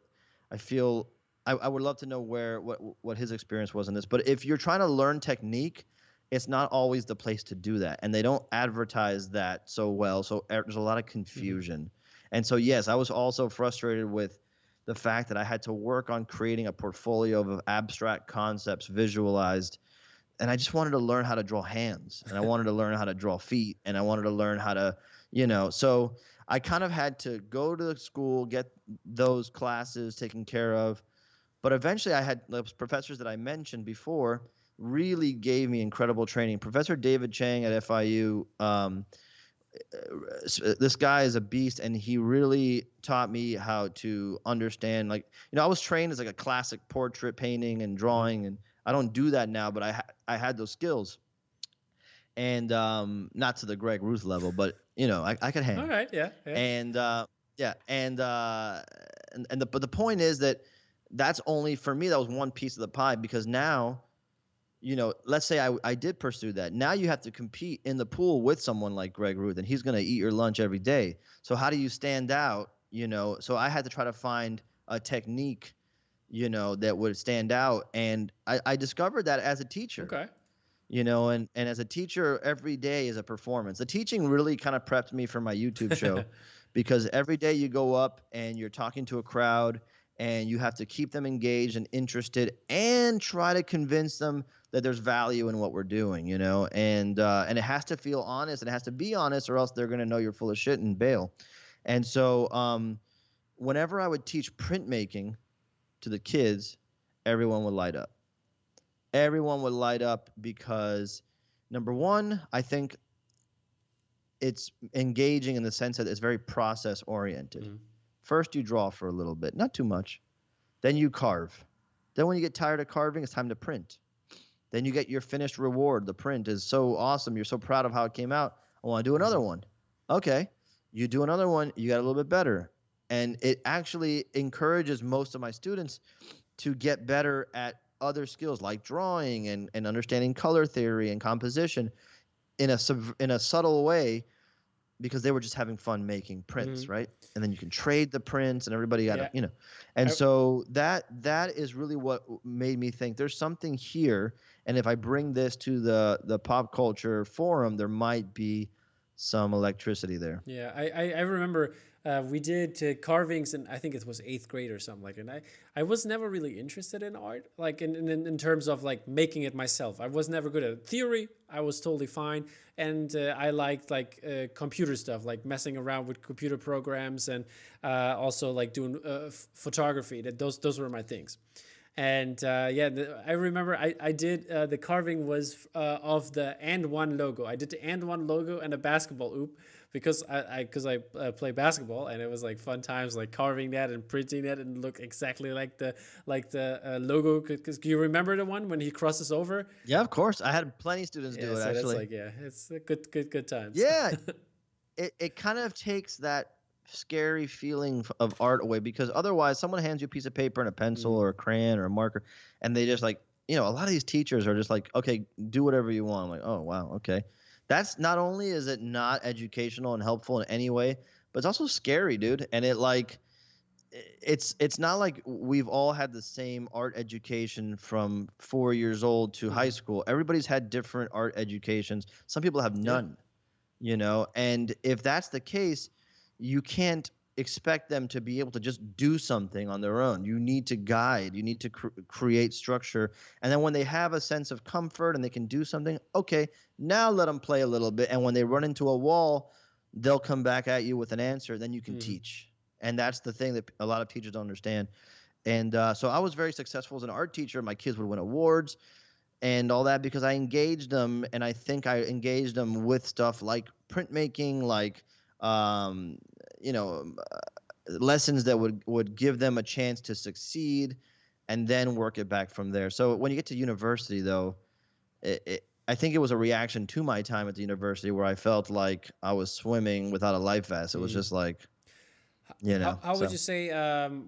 I feel I would love to know what his experience was in this. But if you're trying to learn technique, it's not always the place to do that, and they don't advertise that so well. So there's a lot of confusion, and so yes, I was also frustrated with the fact that I had to work on creating a portfolio of abstract concepts visualized. And I just wanted to learn how to draw hands, and I wanted to learn how to draw feet, and I wanted to learn how to, so I kind of had to go to school, get those classes taken care of. But eventually I had those professors that I mentioned before really gave me incredible training. Professor David Chang at FIU, this guy is a beast, and he really taught me how to understand, like, I was trained as like a classic portrait painting and drawing, and I don't do that now, but I had those skills, and not to the Greg Ruth level, but I could hang. All right, yeah. And but the point is that that's only, for me, that was one piece of the pie, because now, let's say I did pursue that. Now you have to compete in the pool with someone like Greg Ruth, and he's going to eat your lunch every day. So how do you stand out? So I had to try to find a technique, that would stand out. And I discovered that as a teacher. Okay. And as a teacher, every day is a performance. The teaching really kind of prepped me for my YouTube show, because every day you go up and you're talking to a crowd, and you have to keep them engaged and interested, and try to convince them that there's value in what we're doing, and it has to feel honest, and it has to be honest, or else they're going to know you're full of shit and bail. And so whenever I would teach printmaking to the kids, everyone would light up. Everyone would light up because, number one, I think it's engaging in the sense that it's very process oriented. First, you draw for a little bit, not too much. Then you carve. Then when you get tired of carving, it's time to print. Then you get your finished reward. The print is so awesome. You're so proud of how it came out. I want to do another one. Okay. You do another one. You got a little bit better. And it actually encourages most of my students to get better at other skills like drawing and understanding color theory and composition in a subtle way, because they were just having fun making prints, right? And then you can trade the prints, and everybody got and so that is really what made me think there's something here, and if I bring this to the pop culture forum, there might be some electricity there. Yeah, I remember we did carvings, and I think it was 8th grade or something like that. And I was never really interested in art, like in terms of like making it myself. I was never good at theory. I was totally fine, and I liked like computer stuff, like messing around with computer programs, and also like doing photography. Those were my things. And I remember I did the carving was of the And One logo. I did the And One logo and a basketball hoop, because I play basketball, and it was like fun times, like carving that and printing that and look exactly like the logo. Because do you remember the one when he crosses over? Yeah, of course. I had plenty of students do it, so actually. It's a good times. Yeah, it kind of takes that scary feeling of art away, because otherwise someone hands you a piece of paper and a pencil or a crayon or a marker, and they just like, a lot of these teachers are just like, okay, do whatever you want. I'm like, oh wow, okay. That's not only is it not educational and helpful in any way, but it's also scary, dude. And it's not like we've all had the same art education from 4 years old to high school. Everybody's had different art educations. Some people have none, and if that's the case, you can't expect them to be able to just do something on their own. You need to guide. You need to create structure. And then when they have a sense of comfort and they can do something, okay, now let them play a little bit. And when they run into a wall, they'll come back at you with an answer. Then you can teach. And that's the thing that a lot of teachers don't understand. And so I was very successful as an art teacher. My kids would win awards. and all that because I engaged them, and I think I engaged them with stuff like printmaking, like um, you know, lessons that would give them a chance to succeed, and then work it back from there. So when you get to university, though, I think it was a reaction to my time at the university where I felt like I was swimming without a life vest. It was Mm. just like, How would so. you say?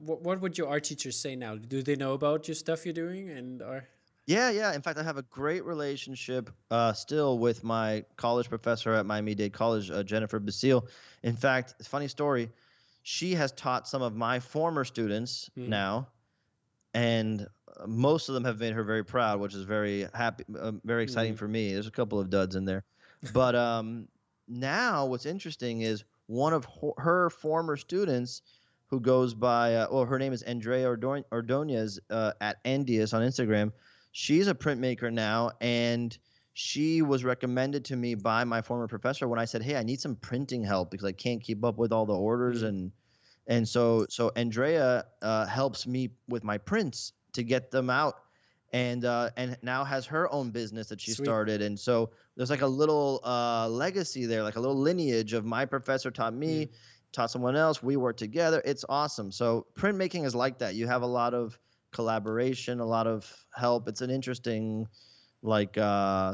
What would your art teachers say now? Do they know about your stuff you're doing? And or Yeah, yeah. In fact, I have a great relationship still with my college professor at Miami-Dade College, Jennifer Basile. In fact, funny story, she has taught some of my former students mm, now, and most of them have made her very proud, which is very happy, very exciting mm, for me. There's a couple of duds in there, but now what's interesting is one of her former students, who goes by, well, her name is Andrea Ordonez at Andius on Instagram. She's a printmaker now, and she was recommended to me by my former professor when I said, "Hey, I need some printing help because I can't keep up with all the orders." mm, And so Andrea helps me with my prints to get them out, and now has her own business that she sweet. started. And so there's like a little legacy there, like a little lineage of my professor taught Mm. me, taught someone else. We work together. It's awesome. So printmaking is like that. You have a lot of collaboration, a lot of help. It's an interesting like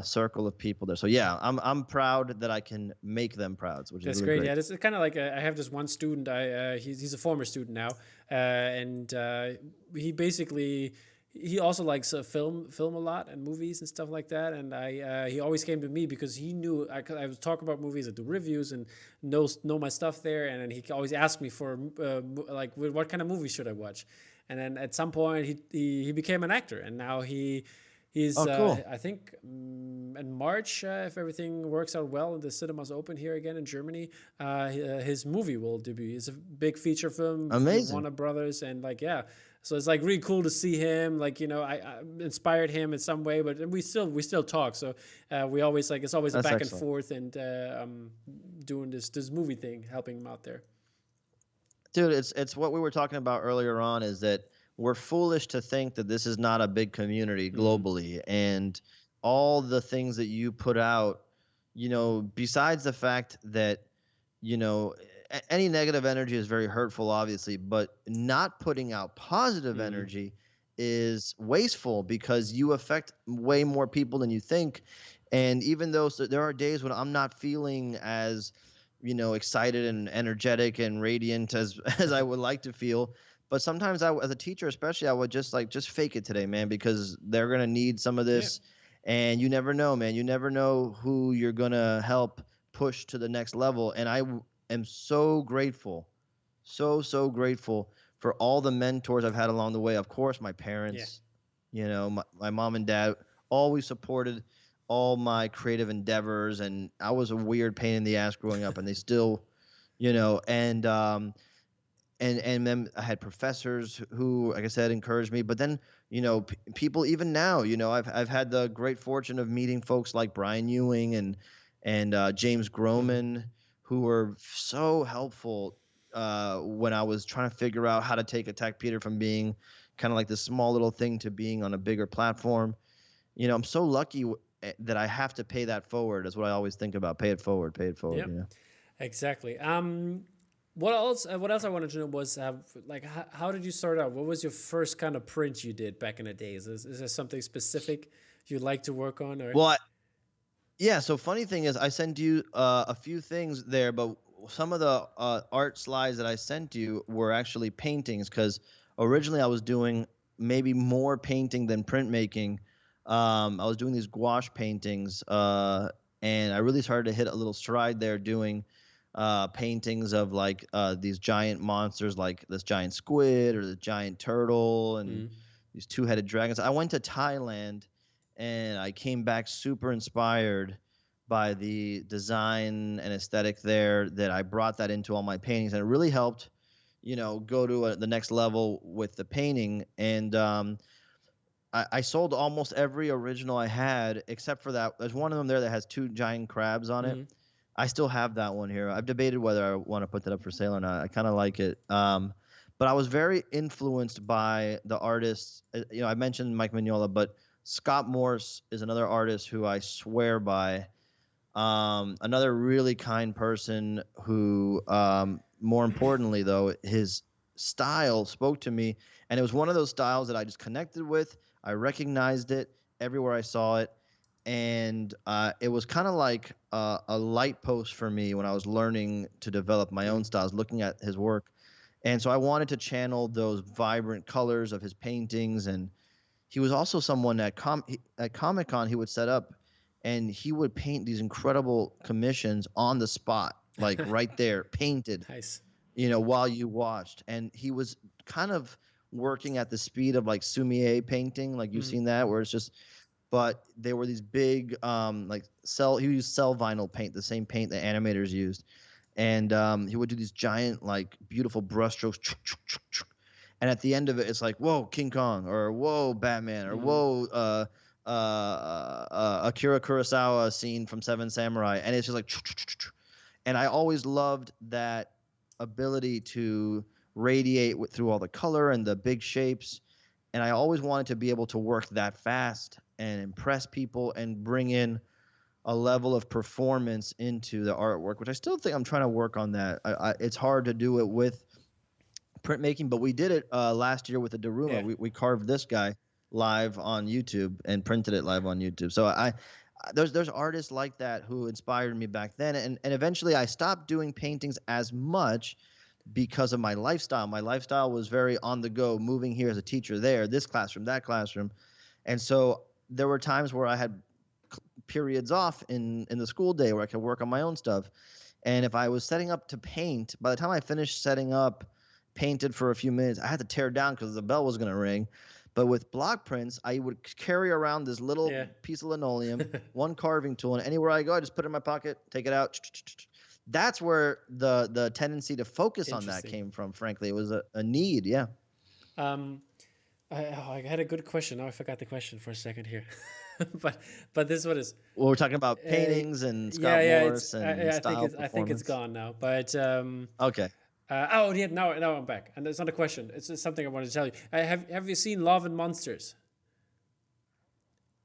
circle of people there. So yeah, I'm proud that I can make them proud, which is That's really great. great. Yeah, this is kind of like I have this one student. He's a former student now, and he basically he also likes film a lot and movies and stuff like that. And he always came to me because he knew I was talk about movies, I do reviews, and know my stuff there. And then he always asked me for like what kind of movie should I watch. And then at some point he became an actor, and now he's, Oh, cool. I think, in March, if everything works out well and the cinemas open here again in Germany, his movie will debut. It's a big feature film from the Amazing. Warner Brothers, and like, yeah, so it's like really cool to see him. Like, I inspired him in some way, but we still talk. So we always like it's always a That's back and excellent. forth, and doing this movie thing, helping him out there. Dude, it's what we were talking about earlier on, is that we're foolish to think that this is not a big community Mm, globally, and all the things that you put out, besides the fact that, any negative energy is very hurtful, obviously, but not putting out positive mm, energy is wasteful because you affect way more people than you think. And even though, so there are days when I'm not feeling as excited and energetic and radiant as as I would like to feel. But sometimes as a teacher, especially, I would just fake it today, man, because they're gonna need some of yeah, this, and you never know, man. You never know who you're gonna help push to the next level. And am so grateful, so grateful for all the mentors I've had along the way. Of course, my yeah. parents, my mom and dad always supported all my creative endeavors, and I was a weird pain in the ass growing up, and they still, you know, and then I had professors who, like I said, encouraged me. But then, people even now, I've had the great fortune of meeting folks like Brian Ewing and James Mm-hmm. Groman, who were so helpful when I was trying to figure out how to take Attack Peter from being kind of like this small little thing to being on a bigger platform. I'm so lucky that I have to pay that forward. Is what I always think about. Pay it forward. Pay it forward. Yeah, exactly. What else? What else I wanted to know was, like, how did you start out? What was your first kind of print you did back in the days? Is there something specific you'd like to work on, or? Well, yeah. So funny thing is, I sent you a few things there, but some of the art slides that I sent you were actually paintings because originally I was doing maybe more painting than printmaking. I was doing these gouache paintings, and I really started to hit a little stride there doing paintings of like these giant monsters, like this giant squid or the giant turtle, and Mm, these two-headed dragons. I went to Thailand and I came back super inspired by the design and aesthetic there, that I brought that into all my paintings, and it really helped, go to the next level with the painting. And I sold almost every original I had except for that. There's one of them there that has two giant crabs on it. mm, I still have that one here. I've debated whether I want to put that up for sale or not. I kind of like it. But I was very influenced by the artists. I mentioned Mike Mignola, but Scott Morse is another artist who I swear by. Another really kind person who, more importantly, though, his style spoke to me. And it was one of those styles that I just connected with. I recognized it everywhere I saw it. And it was kind of like a light post for me when I was learning to develop my own styles, looking at his work. And so I wanted to channel those vibrant colors of his paintings. And he was also someone at Comic Con he would set up, and he would paint these incredible commissions on the spot, like right there, painted, Nice. while you watched. And he was kind of working at the speed of like Sumier painting, like you've seen that, where it's just. But they were these big, he used cell vinyl paint, the same paint that animators used, and he would do these giant, like, beautiful brushstrokes. And at the end of it, it's like, whoa, King Kong, or whoa, Batman, or whoa, Akira Kurosawa scene from Seven Samurai. And it's just like, and I always loved that ability to radiate through all the color and the big shapes. And I always wanted to be able to work that fast and impress people and bring in a level of performance into the artwork, which I still think I'm trying to work on that. It's hard to do it with printmaking, but we did it last year with the daruma. Yeah. We carved this guy live on YouTube and printed it live on YouTube. So there's artists like that who inspired me back then, and eventually I stopped doing paintings as much because of my lifestyle. My lifestyle was very on the go, moving here as a teacher, there, this classroom, that classroom, and so there were times where I had periods off in the school day where I could work on my own stuff. And if I was setting up to paint, by the time I finished setting up, painted for a few minutes, I had to tear down because the bell was going to ring. But with block prints, I would carry around this little piece of linoleum, one carving tool, and anywhere I go, I just put it in my pocket, take it out. That's where the tendency to focus on that came from, frankly. It was a need, yeah. I had a good question. Now I forgot the question for a second here. but this one is. Well, we're talking about paintings and Scott Morse and style I think it's gone now. But okay. Now I'm back, and it's not a question. It's something I wanted to tell you. Have you seen Love and Monsters?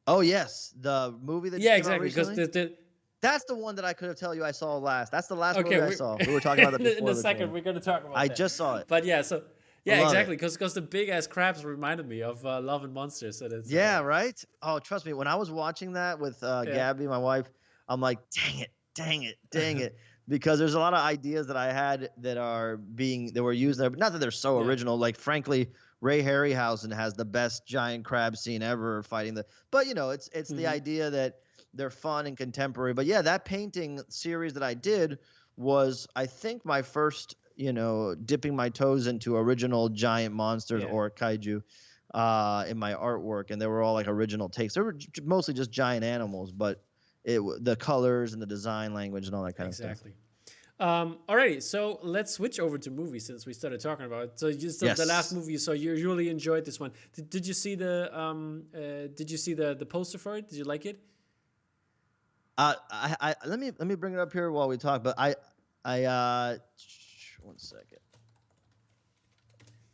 Oh yes, the movie that exactly, because that's the one that I could have told you I saw last. That's the last movie I saw. We were talking about that before. In a second, we're going to talk about. I just saw it. But exactly, because the big ass crabs reminded me of Love and Monsters. So that's, right. Oh, trust me, when I was watching that with Gabby, my wife, I'm like, dang it. Because there's a lot of ideas that I had that were used there, but not that they're so original. Like, frankly, Ray Harryhausen has the best giant crab scene ever fighting but it's the idea that they're fun and contemporary. But yeah, that painting series that I did was, I think, my first, dipping my toes into original giant monsters or kaiju in my artwork. And they were all like original takes. They were mostly just giant animals, but the colors and the design language and all that kind of stuff. Exactly. Alrighty, so let's switch over to movies since we started talking about it. So the last movie you saw, you really enjoyed this one. Did you see the poster for it? Did you like it? Let me bring it up here while we talk. But I 1 second.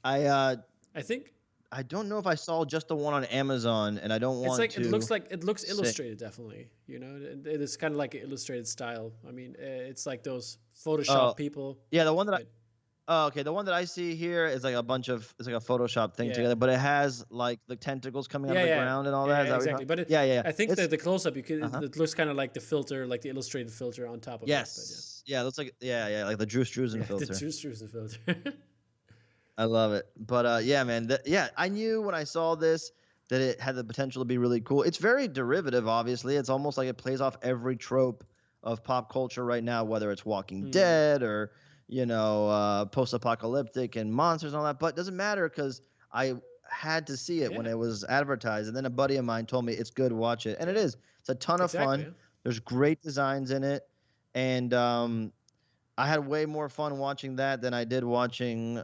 I think. I don't know if I saw just the one on Amazon, and I don't want to. It looks illustrated, definitely. It is kind of like an illustrated style. I mean, it's like those Photoshop people. Yeah, the one that the one that I see here is like it's like a Photoshop thing together, but it has like the tentacles coming out of the ground and all that. Yeah, exactly. But I think that the close up, it looks kind of like the filter, like the illustrated filter on top of it. Yes. It looks like like the Drew Struzan filter. The Drew Struzan filter. I love it. But man, I knew when I saw this that it had the potential to be really cool. It's very derivative, obviously. It's almost like it plays off every trope of pop culture right now, whether it's Walking Dead or, post-apocalyptic and monsters and all that. But it doesn't matter because I had to see it when it was advertised. And then a buddy of mine told me it's good, watch it. And it is. It's a ton of fun. Yeah. There's great designs in it. And I had way more fun watching that than I did watching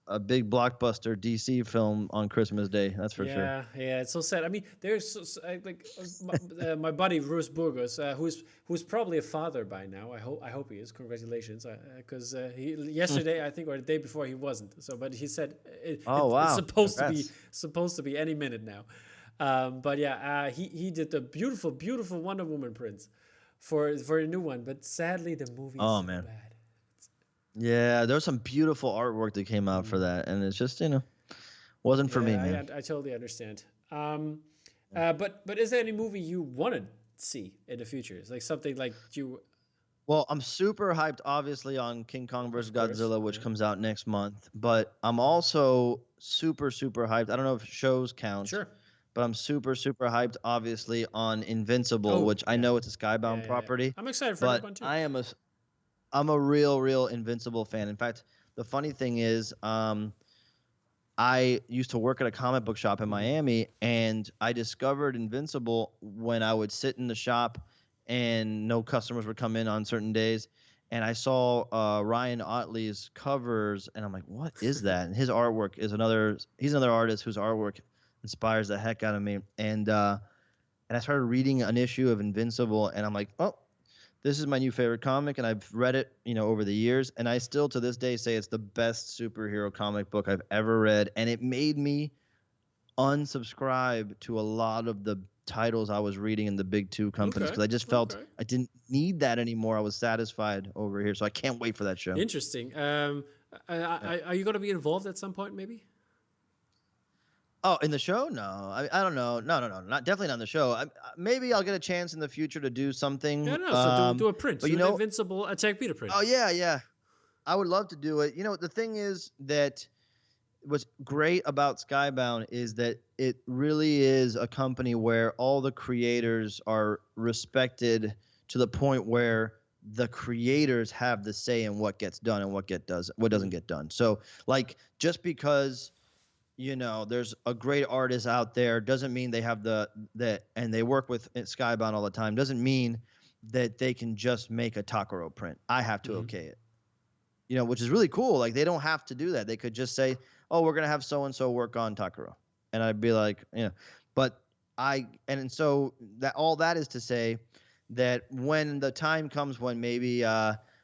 a big blockbuster DC film on Christmas Day. That's for sure. Yeah, it's so sad. I mean, there's my buddy Bruce Burgos, who's probably a father by now. I hope he is. Congratulations, because yesterday I think or the day before he wasn't. So, but he said it's supposed to be any minute now. But yeah, he did the beautiful Wonder Woman prints for a new one. But sadly, the movie is Oh so man. bad. Yeah, there's some beautiful artwork that came out for Mm. that, and it's just wasn't for me, Yeah, man. I totally understand. But is there any movie you want to see in the future? It's like something like you, Well, I'm super hyped, obviously, on King Kong of vs. course. Godzilla, which Yeah. comes out next month. But I'm also super hyped. I don't know if shows count, Sure. but I'm super hyped, obviously, on Invincible, Oh which I yeah, know it's a yeah, Skybound yeah, yeah. property, I'm excited for that but one too. I'm a real Invincible fan. In fact, the funny thing is, I used to work at a comic book shop in Hmm. Miami, and I discovered Invincible when I would sit in the shop and no customers would come in on certain days. And I saw Ryan Otley's covers, and I'm like, what is that? And his artwork is he's another artist whose artwork inspires the heck out of me. And I started reading an issue of Invincible, and I'm like, oh, this is my new favorite comic, and I've read it, over the years, and I still to this day say it's the best superhero comic book I've ever read, and it made me unsubscribe to a lot of the titles I was reading in the big two companies Okay, because I just felt okay, I didn't need that anymore. I was satisfied over here, so I can't wait for that show. interesting. Yeah. Are you gonna be involved at some point? Maybe. Oh, in the show? No, I don't know. No, not definitely not in the show. Maybe I'll get a chance in the future to do Yeah, something. no. So do a print. But Do an Invincible Attack Peter print. oh yeah, I would love to do it. The thing is that what's great about Skybound is that it really is a company where all the creators are respected to the point where the creators have the say in what gets done and what doesn't Mhm. get done. So like just because there's a great artist out there doesn't mean they have and they work with Skybound all the time doesn't mean that they can just make a Takoro print. I have to Mhm. okay it, which is really cool. Like they don't have to do that. They could just say, "Oh, we're gonna have so and so work on Takuro," and I'd be like, But so that all that is to say that when the time comes when maybe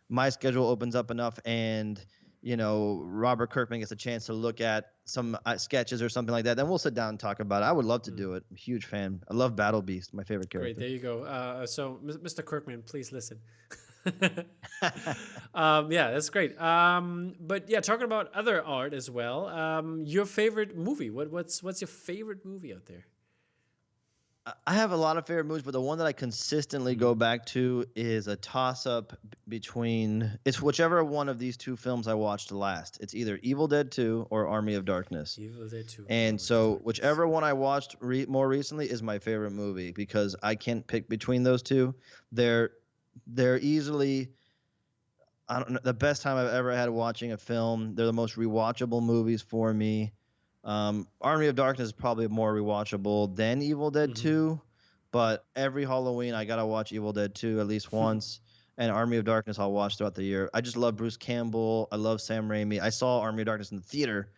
my schedule opens up enough and Robert Kirkman gets a chance to look at some sketches or something like that, then we'll sit down and talk about it. I would love to Mhm. do it. I'm a huge fan. I love Battle Beast, my favorite Great. character. There you go. Mr. Kirkman, please listen. Yeah, that's great. But yeah, talking about other art as well. Your favorite movie? What's your favorite movie out there? I have a lot of favorite movies, but the one that I consistently Mhm. go back to is a toss-up between it's whichever one of these two films I watched last. It's either Evil Dead 2 or Army of Darkness. Evil Dead 2 or And Army of so Darkness. whichever one I watched more recently is my favorite movie because I can't pick between those two. They're easily I don't know the best time I've ever had watching a film. They're the most rewatchable movies for me. Army of Darkness is probably more rewatchable than Evil Dead Mhm. 2, but every Halloween I gotta watch Evil Dead 2 at least once, and Army of Darkness I'll watch throughout the year. I just love Bruce Campbell. I love Sam Raimi. I saw Army of Darkness in the theater,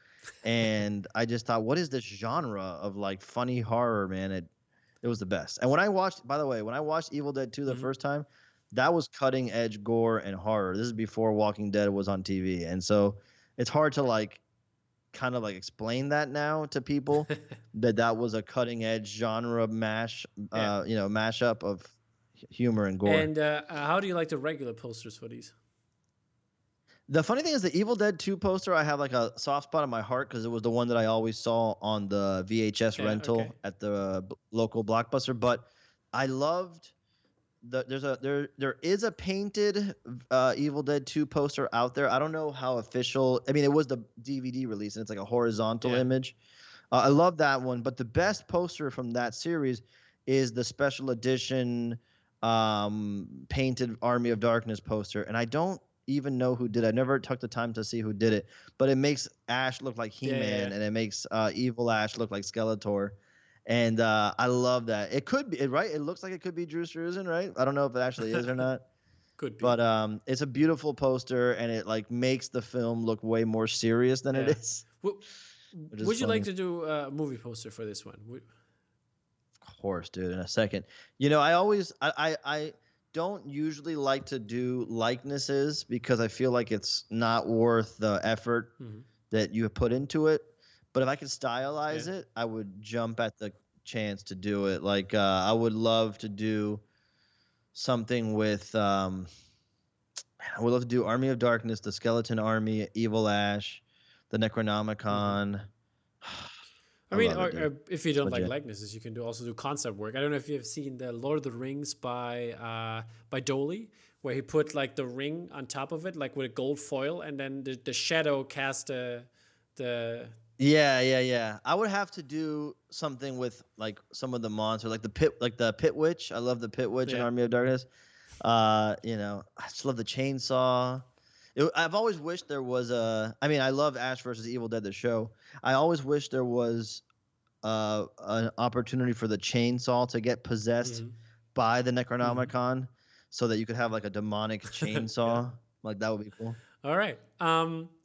and I just thought, what is this genre of like funny horror, man? It was the best. And by the way, when I watched Evil Dead 2 the Mhm. first time, that was cutting edge gore and horror. This is before Walking Dead was on TV, and so it's hard to like kind of like explain that now to people that was a cutting edge genre Yeah. mashup of humor and gore. And how do you like the regular posters for these? The funny thing is the Evil Dead 2 poster I have like a soft spot in my heart because it was the one that I always saw on the VHS Yeah. Okay. rental at the local Blockbuster. But I loved there is a painted Evil Dead 2 poster out there. I don't know how official. I mean, it was the DVD release and it's like a horizontal Yeah. image. I love that one, but the best poster from that series is the special edition painted Army of Darkness poster, and I don't even know who did it. I never took the time to see who did it, but it makes Ash look like Yeah. Yeah. Yeah. He-Man, and it makes Evil Ash look like Skeletor. And I love that. It could be right. It looks like it could be Drew Struzan, right? I don't know if it actually is or not, Could be. but it's a beautiful poster, and it like makes the film look way more serious than it Yeah. is, W- which is would you like funny. to do a movie poster for this one? Of course, dude. In a second, I don't usually like to do likenesses because I feel like it's not worth the effort Mhm. that you have put into it. But if I could Yeah. stylize it, I would jump at the chance to do it. Like I would love to do something with I would love to do Army of Darkness, the Skeleton Army, Evil Ash, the Hmm. Necronomicon. I I mean, love it, dude. or if you It's don't like legit. likenesses, you can also do concept work. I don't know if you've seen the Lord of the Rings by Doley, where he put like the ring on top of it, like with a gold foil, and then the shadow cast the Yeah, yeah, yeah. I would have to do something with like some of the monsters, like the Pit Witch. I love the Pit Witch in yeah. Army of Darkness. I just love the chainsaw. I've always wished there was a. I mean, I love Ash versus Evil Dead the show. I always wish there was an opportunity for the chainsaw to get possessed Hmm. by the Hmm. Necronomicon, so that you could have like a demonic Yeah. chainsaw. Like that would be cool. All right.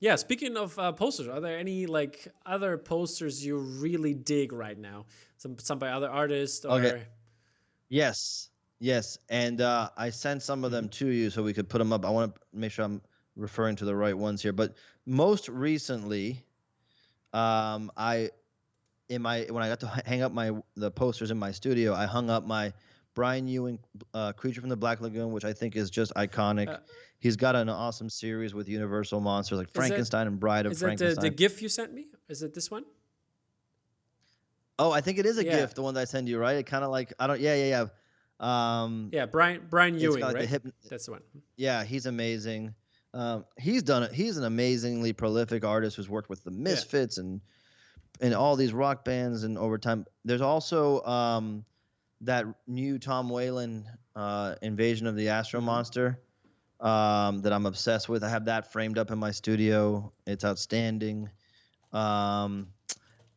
Yeah. Speaking of posters, are there any like other posters you really dig right now? Some by other artists Okay. or? Yes. Yes. And I sent some of them Mhm. to you so we could put them up. I want to make sure I'm referring to the right ones here. But most recently, I in my when I got to hang up the posters in my studio, I hung up my Brian Ewing Creature from the Black Lagoon, which I think is just iconic. Uh, He's got an awesome series with Universal monsters like is that Frankenstein and Bride of is that the Frankenstein. GIF you sent me? Is it this one? Oh, I think it is a Yeah. gift, the one that I send you, right? It kind of like I don't. Yeah, yeah, yeah. Yeah. Brian It's got Ewing, like the right? hip. That's the one. Yeah, he's amazing. He's done it. He's an amazingly prolific artist who's worked with the Yeah. Misfits and all these rock bands and over time. There's also that new Tom Whalen Invasion of the Astro Hmm. Monster that I'm obsessed with. I have that framed up in my studio. It's outstanding. Um,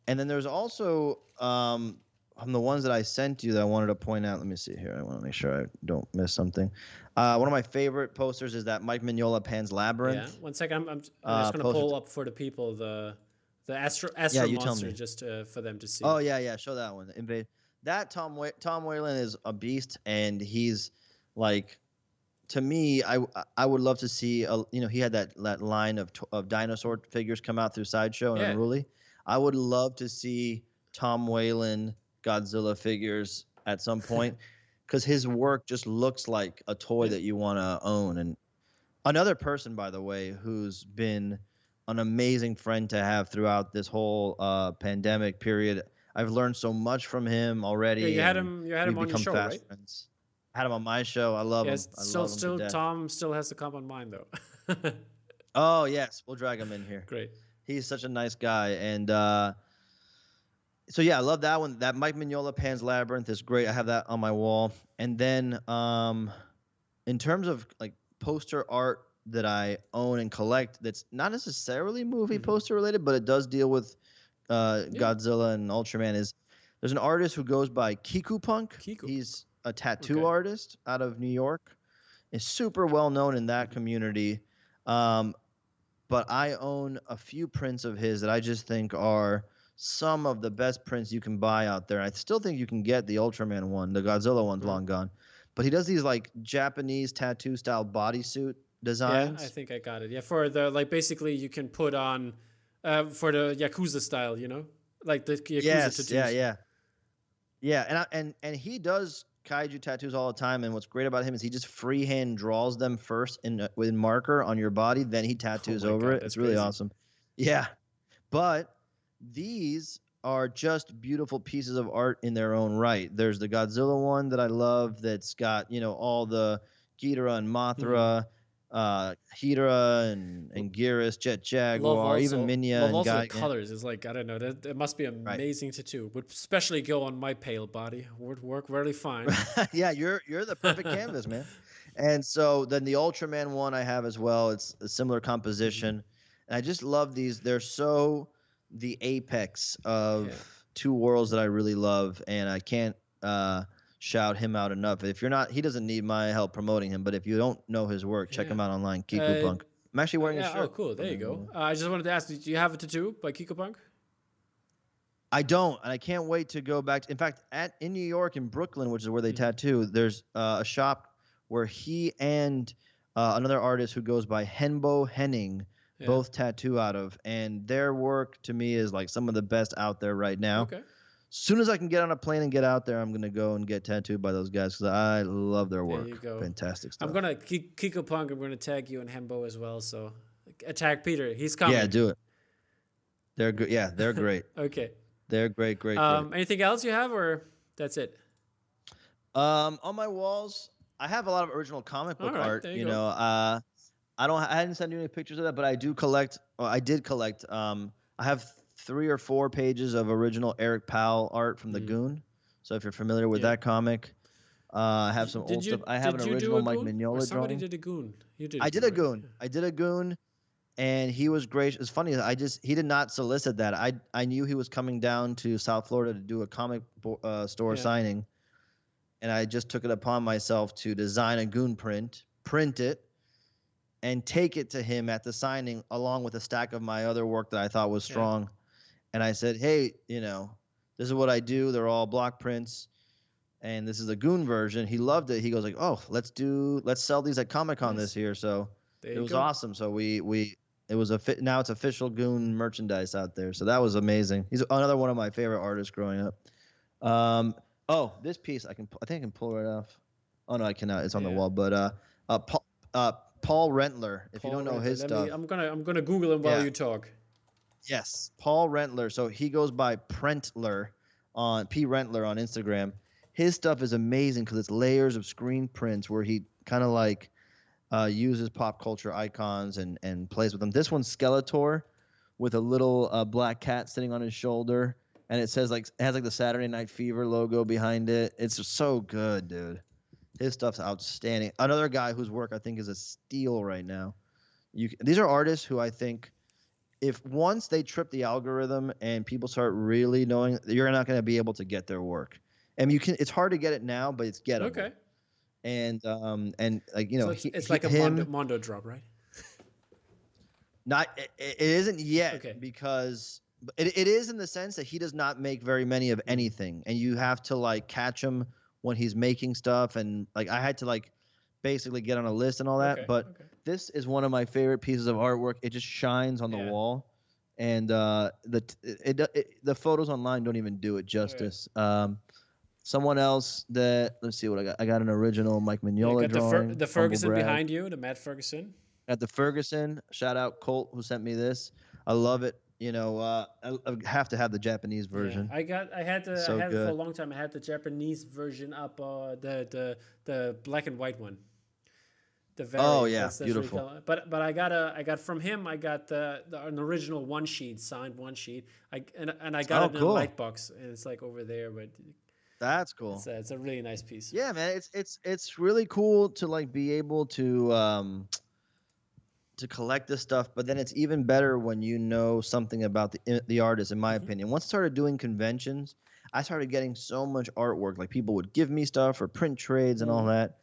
and then there's also from the ones that I sent you that I wanted to point out. Let me see here. I want to make sure I don't miss something. One of my favorite posters is that Mike Mignola Pan's Yeah. Labyrinth One second. I'm just gonna poster. pull up for the people the Yeah, Astro you tell Monster me. just for them to see. Oh yeah, yeah. Show that one. Invade. That Tom Whalen is a beast, and he's like to me. I would love to see he had that line of dinosaur figures come out through Sideshow and Yeah. Unruly. I would love to see Tom Whalen Godzilla figures at some point because his work just looks like a toy Yeah. that you want to own. And another person, by the way, who's been an amazing friend to have throughout this whole pandemic period. I've learned so much from him Yeah. already, and You had him we've on your become show, fast right? friends. Had him on my show. I love him. Yes. I love him to Still, death. Tom still has to come on mine though. Oh yes, we'll drag him in here. Great. He's such a nice guy, and so yeah, I love that one. That Mike Mignola Pan's Labyrinth is great. I have that on my wall. And then in terms of like poster art that I own and collect, that's not necessarily movie Hmm. poster related, but it does deal with Yeah. Godzilla and Ultraman. There's an artist who goes by Kiku Punk. Kiku. He's a tattoo Okay. artist out of New York. Is super well known in that community. Um, but I own a few prints of his that I just think are some of the best prints you can buy out there. I still think you can get the Ultraman one. The Godzilla one's Uh-huh. long gone. But he does these like Japanese tattoo style bodysuit Yeah, I designs. think I got it. Yeah, for the like basically you can put on for the Yakuza style, like the Yakuza Yes, yeah, tattoos. yeah. Yeah, and he does kaiju tattoos all the time, and what's great about him is he just freehand draws them first with marker on your body, then he Oh tattoos my over god, it. that's It's really crazy. awesome. Yeah. But these are just beautiful pieces of art in their own right. There's the Godzilla one that I love that's got, all the Ghidorah and Hmm. Mothra, Hydra and Gearus, Jet Jaguar, even Minya Love and also the Guy. Yeah, colors. It's like I don't know, that must be right. amazing tattoo. Would especially go on my pale body. Would work really fine. Yeah, you're the perfect canvas, man. And so then the Ultraman one I have as well. It's a similar Hmm. composition. And I just love these. They're so the apex of Yeah. two worlds that I really love, and I can't shout him out enough. If you're not, he doesn't need my help promoting him, but if you don't know his work, check Yeah. him out online, Kiku Uh, Punk. I'm actually wearing his yeah. Oh, shirt. cool. There you Something, go. I just wanted to ask, do you have a tattoo by Kiko Punk? I don't, and I can't wait to go back. In fact, in New York, in Brooklyn, which is where they Hmm. tattoo, there's a shop where he and another artist who goes by Henbo Henning Yeah. both tattoo out of, and their work to me is like some of the best out there right now. Okay. soon as I can get on a plane and get out there, I'm gonna go and get tattooed by those guys because I love their work. There you go. Fantastic stuff. I'm gonna Kiko Punk. I'm gonna tag you and Hembo as well. So tag Peter. He's coming. Yeah, do it. They're good. Yeah, they're great. Okay. They're great. Anything else you have, or that's it? On my walls, I have a lot of original comic book art. There you go. I hadn't sent you any pictures of that, but I do collect. I did collect. I have 3 or 4 pages of original Eric Powell art from the Goon. So if you're familiar with that comic, I have some old stuff. I have an original Mike Mignola somebody drawing. did a Goon. You did. I did a Goon. I did a Goon, and he was great. It's funny. He did not solicit that. I knew he was coming down to South Florida to do a comic store signing, and I just took it upon myself to design a Goon print it, and take it to him at the signing along with a stack of my other work that I thought was strong. And I said, hey, this is what I do. They're all block prints, and this is a Goon version. He loved it. He goes like, oh, let's sell these at Comic-Con this year. So it was awesome. So now it's official Goon merchandise out there. So that was amazing. He's another one of my favorite artists growing up. This piece I think I can pull it off. Oh no, I cannot. It's on the wall. But Paul Rentler. If you don't know his stuff, I'm gonna Google him while you talk. Yes, Paul Rentler. So he goes by Prentler on Instagram. His stuff is amazing because it's layers of screen prints where he kind of like uses pop culture icons and plays with them. This one's Skeletor with a little black cat sitting on his shoulder, and it has the Saturday Night Fever logo behind it. It's just so good, dude. His stuff's outstanding. Another guy whose work I think is a steal right now. These are artists who I think, if once they trip the algorithm and people start really knowing, you're not going to be able to get their work. And it's hard to get it now, but it's gettable. Okay. And so it's like a Mondo drop, right? It isn't yet because it is in the sense that he does not make very many of anything, and you have to like catch him when he's making stuff, and like I had to like basically get on a list and all that. This is one of my favorite pieces of artwork. It just shines on the wall, and the photos online don't even do it justice. Someone else let's see what I got. I got an original Mike Mignola drawing. The Ferguson behind you, the Matt Ferguson. At the Ferguson, shout out Colt who sent me this. I love it. I have to have the Japanese version. Yeah, I had it for a long time. I had the Japanese version up, the black and white one. That's beautiful. Really but I got from him. I got an original one sheet, signed one sheet. I got it in a light box, and it's like over there. But that's cool. It's a really nice piece. Yeah, man. It's really cool to like be able to collect this stuff, but then it's even better when you know something about the artist, in my opinion. Once I started doing conventions, I started getting so much artwork. Like people would give me stuff or print trades and all that.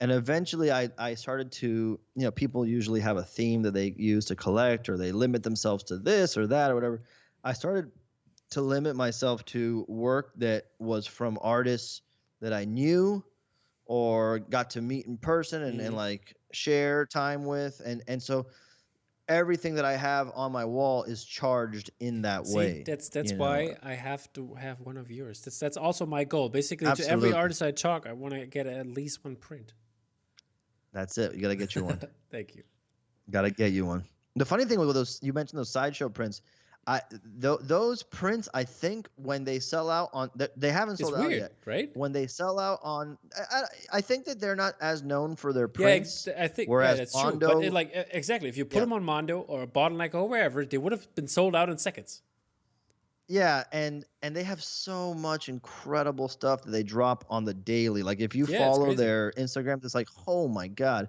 And eventually I started to, people usually have a theme that they use to collect, or they limit themselves to this or that or whatever. I started to limit myself to work that was from artists that I knew or got to meet in person and like share time with. And so everything that I have on my wall is charged in that way. That's why I have to have one of yours. That's also my goal. Basically, to every artist I talk, I want to get at least one print. That's it. You got to get you one. Thank you. Got to get you one. The funny thing with those, you mentioned those sideshow prints. Those prints, I think when they sell out on, they haven't sold out yet, right? When they sell out on, I think that they're not as known for their prints. Yeah, I think that's Mondo, true. But exactly, if you put them on Mondo or Bottleneck or wherever, they would have been sold out in seconds. Yeah, and they have so much incredible stuff that they drop on the daily. Like if you follow their Instagram, it's like, oh my god.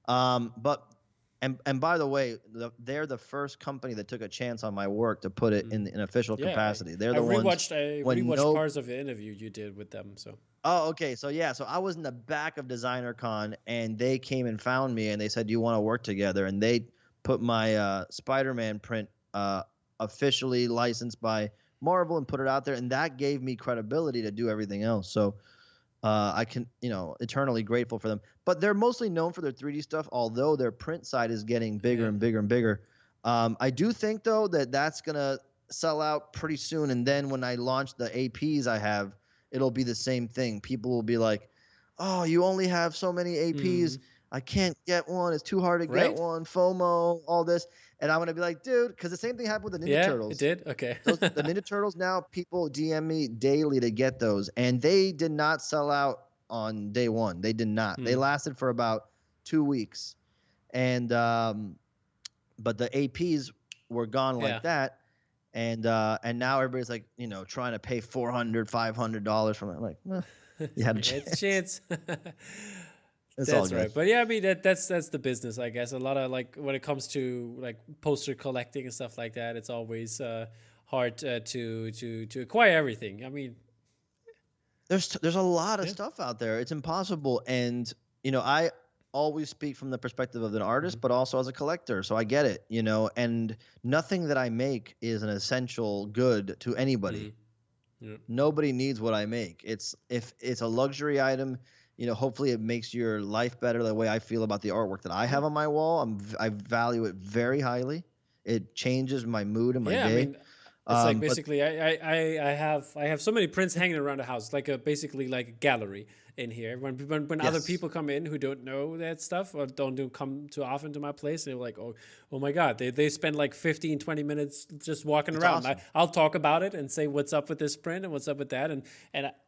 And by the way, they're the first company that took a chance on my work to put it in an official capacity. They're the ones. I rewatched parts of the interview you did with them. So. Oh, okay. So I was in the back of Designer Con, and they came and found me, and they said, "Do you want to work together?" And they put my Spider-Man print officially licensed by Marvel and put it out there, and that gave me credibility to do everything else. So I can, eternally grateful for them. But they're mostly known for their 3D stuff, although their print side is getting bigger and bigger and bigger. I do think, though, that's going to sell out pretty soon. And then when I launch the APs I have, it'll be the same thing. People will be like, "Oh, you only have so many APs. Mm. I can't get one. It's too hard to get Right? one. FOMO, all this." And I'm gonna be like, "Dude," because the same thing happened with the Ninja Yeah, it Turtles. did. Okay. The Ninja Turtles now, people DM me daily to get those, and they did not sell out on day one. They did not. They Mm. lasted for about 2 weeks, and but the APs were gone Yeah. like that, and now everybody's like, trying to pay $400, $500 from it. I'm like, you had a It's a chance. chance. It's all That's good. right. But yeah, I mean that's the business, I guess. A lot of like when it comes to like poster collecting and stuff like that, it's always hard to acquire everything. I mean, There's a lot of yeah. stuff out there. It's impossible, and I always speak from the perspective of an artist, but also as a collector, so I get it. And nothing that I make is an essential good to anybody. Yeah. Nobody needs what I make. If it's a luxury item, hopefully it makes your life better. The way I feel about the artwork that I have on my wall, I value it very highly. It changes my mood and my Yeah, I day. mean, it's like But basically I have so many prints hanging around the house, like basically like a gallery in here. When other yes, people come in who don't know that stuff or don't come too often to my place, they're like, oh my God, they spend like 15, 20 minutes just walking it's around. awesome. I'll talk about it and say what's up with this print and what's up with that, and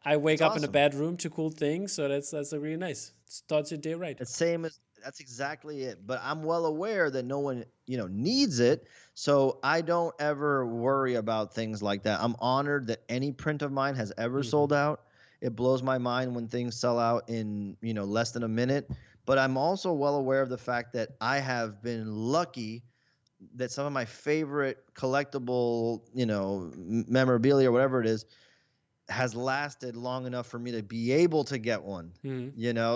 I wake It's up in a awesome. bedroom to cool things, so that's really nice. It starts your day right. It's same as That's exactly it. But I'm well aware that no one, needs it. So I don't ever worry about things like that. I'm honored that any print of mine has ever sold out. It blows my mind when things sell out in, less than a minute. But I'm also well aware of the fact that I have been lucky that some of my favorite collectible, memorabilia or whatever it is has lasted long enough for me to be able to get one.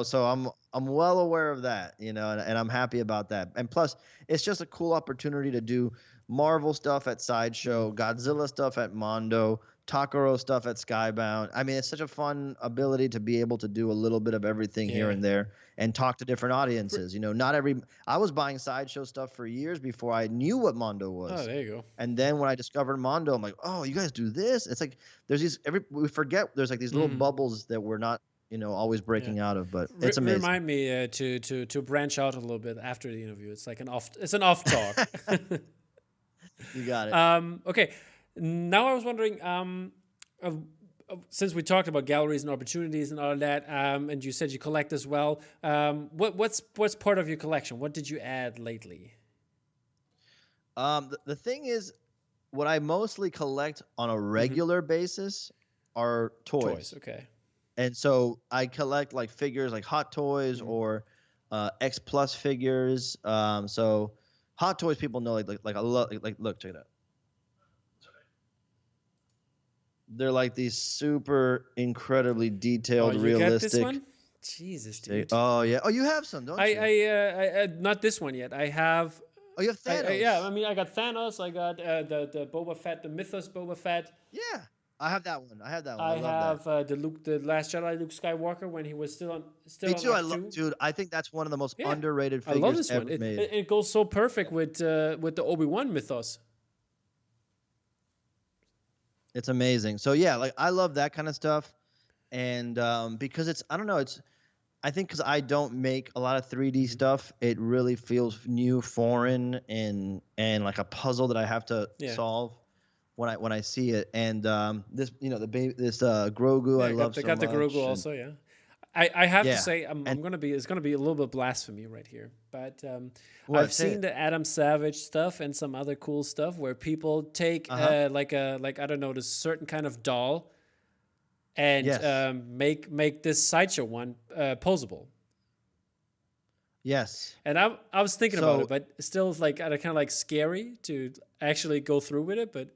So I'm well aware of that, and I'm happy about that. And plus, it's just a cool opportunity to do Marvel stuff at Sideshow, Godzilla stuff at Mondo, Takoro stuff at Skybound. I mean, it's such a fun ability to be able to do a little bit of everything here Yeah. and there and talk to different audiences. I was buying Sideshow stuff for years before I knew what Mondo was. Oh, there you go. And then when I discovered Mondo, I'm like, oh, you guys do this? It's like we forget there's like these little bubbles that we're not, always breaking out of, but it's amazing. Remind me to branch out a little bit after the interview. It's like an off talk. You got it. Okay. Now I was wondering, since we talked about galleries and opportunities and all that, and you said you collect as well, what's part of your collection? What did you add lately? The thing is, what I mostly collect on a regular basis are toys. Okay. And so I collect like figures like Hot Toys or X Plus figures. So Hot Toys, people know like I love like look, check it out. They're like these super incredibly detailed, realistic. Got this one? Jesus, dude. Oh yeah. Oh, you have some, don't you? I not this one yet. I have. Oh, you have Thanos. Yeah, I mean, I got Thanos. I got the Boba Fett, the Mythos Boba Fett. Yeah, I have that one. I have I love have the Last Jedi Luke Skywalker when he was still on. Me too. on Dude. I think that's one of the most underrated figures I love this ever one. made. It goes so perfect with the Obi-Wan mythos. It's amazing. So yeah, like I love that kind of stuff, and because I don't know, I think because I don't make a lot of 3D stuff, it really feels new, foreign, and like a puzzle that I have to solve when I see it. And this Grogu, I love so much. Got the Grogu also, yeah. I have to say it's gonna be a little bit blasphemy right here, but I've seen the Adam Savage stuff and some other cool stuff where people take like I don't know, this certain kind of doll and make this sideshow one posable. Yes. And I was thinking about it, but still it's like kind of like scary to actually go through with it, but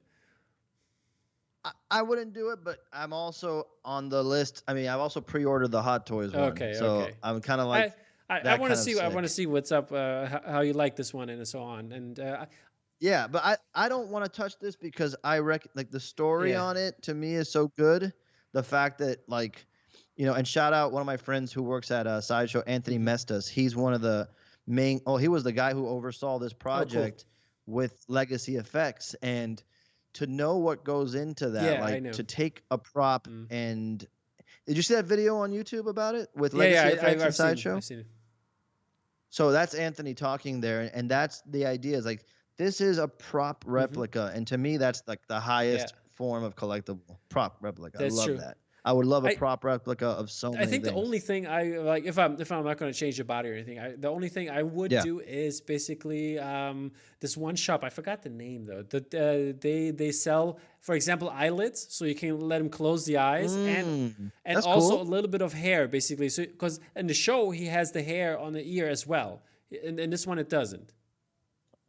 I wouldn't do it, but I'm also on the list. I mean, I've also pre-ordered the Hot Toys one. So I'm kind of like I want to see. I want to see what's up. How you like this one and so on. And yeah, but I don't want to touch this because I reckon like the story on it to me is so good. The fact that like, and shout out one of my friends who works at Sideshow, Anthony Mestas. He's one of the main. He was the guy who oversaw this project with Legacy Effects. And to know what goes into that, Yeah, I like know. to take a prop and did you see that video on YouTube about it with Yeah, Legacy yeah, Effects and I've seen Sideshow? I've seen it. So that's Anthony talking there, and that's the idea. Is like this is a prop Hmm. replica, and to me, that's like the Yeah, highest form of collectible prop replica. I that's love true. that. I would love a I prop replica of so I many think the things. only thing I like, if I'm not going to change the body or anything, the only thing I would Yeah. do is basically this one shop. I forgot the name though. They sell, for example, eyelids, so you can let him close the eyes, and That's also a cool. little bit of hair, basically. So because in the show he has the hair on the ear as well, in this one it doesn't.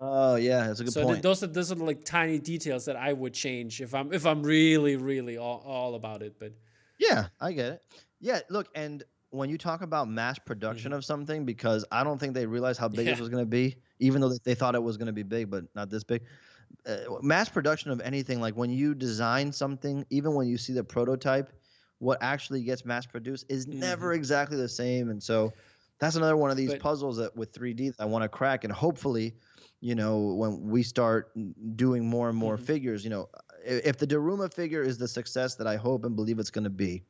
Oh yeah, that's a good So point. those are the, like tiny details that I would change if I'm really all about it. But Yeah, I get it. Yeah, look, and when you talk about mass mhm. production of something, because I don't think they realized how big Yeah. this was going to be, even though they thought it was going to be big, but not this big. Mass production of anything, like when you design something, even when you see the prototype, what actually gets mass produced is Hmm. never exactly the same. And so that's another one of these But puzzles that with 3D that I want to crack. And hopefully, when we start doing more and more mhm. figures, if the Daruma figure is the success that I hope and believe it's going to be,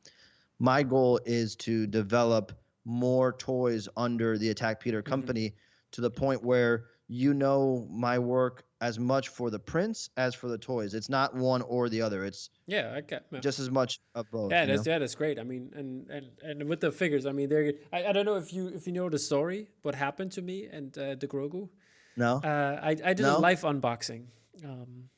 my goal is to develop more toys under the Attack Peter Hmm. company to the point where my work as much for the prints as for the toys. It's not one or the other. It's Yeah, I get. Yeah, just as much of both, yeah, that's great. I mean, and with the figures, I mean, I don't know if you know the story, what happened to me and the Grogu. No? I did a No? live unboxing. Um,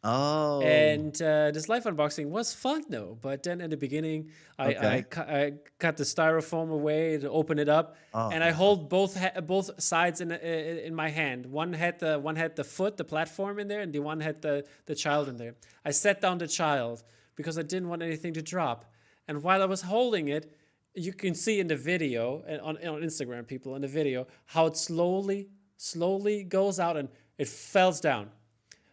Oh, and this live unboxing was fun though, but then in the beginning, okay. I cut the styrofoam away to open it up, Oh, and I hold both sides in my hand. One had the foot, the platform in there, and the one had the child in there. I set down the child because I didn't want anything to drop, and while I was holding it, you can see in the video on Instagram, people in the video, how it slowly goes out and it falls down.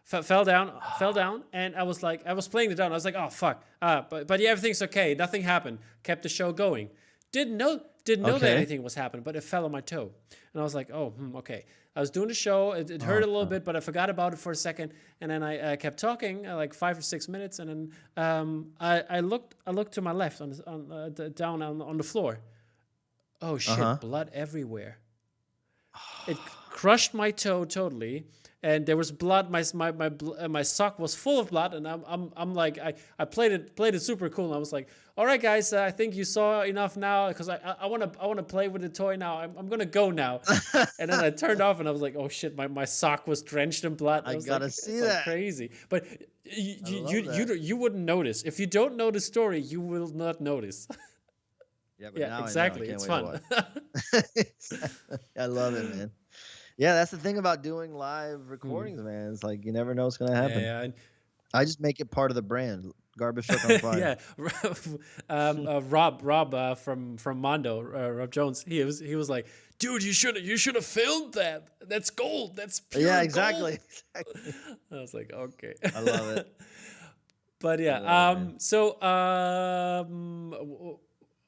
Fell down, and I was playing it down. I was like, oh fuck, but yeah, everything's okay. Nothing happened. Kept the show going. Didn't know that okay. anything was happening, but it fell on my toe, and I was like, oh, okay. I was doing the show. It hurt a little No. bit, but I forgot about it for a second, and then I kept talking like 5 or 6 minutes, and then I looked to my left down on the floor. Oh Uh-huh. shit, blood everywhere. It crushed my toe totally, and there was blood. My sock was full of blood, and I'm like I played it super cool. And I was like, all right guys, I think you saw enough now, because I wanna play with the toy now. I'm gonna go now. And then I turned off, and I was like, oh shit, my sock was drenched in blood. I I was like, gotta it's see like that. crazy, but I love that. you wouldn't notice if you don't know the story. You will not notice. Yeah, but Yeah, now I know. I exactly. can't It's wait to fun. watch. I love it, man. Yeah, that's the thing about doing live Mm. recordings, man. It's like you never know what's gonna happen. Yeah, I just make it part of the brand. Garbage truck on fire. yeah. Rob from Mondo, Rob Jones. He was like, dude, you should have filmed that. That's gold. That's Yeah, pure exactly. gold. Exactly. I was like, okay. I love it. But I yeah. love it, man. So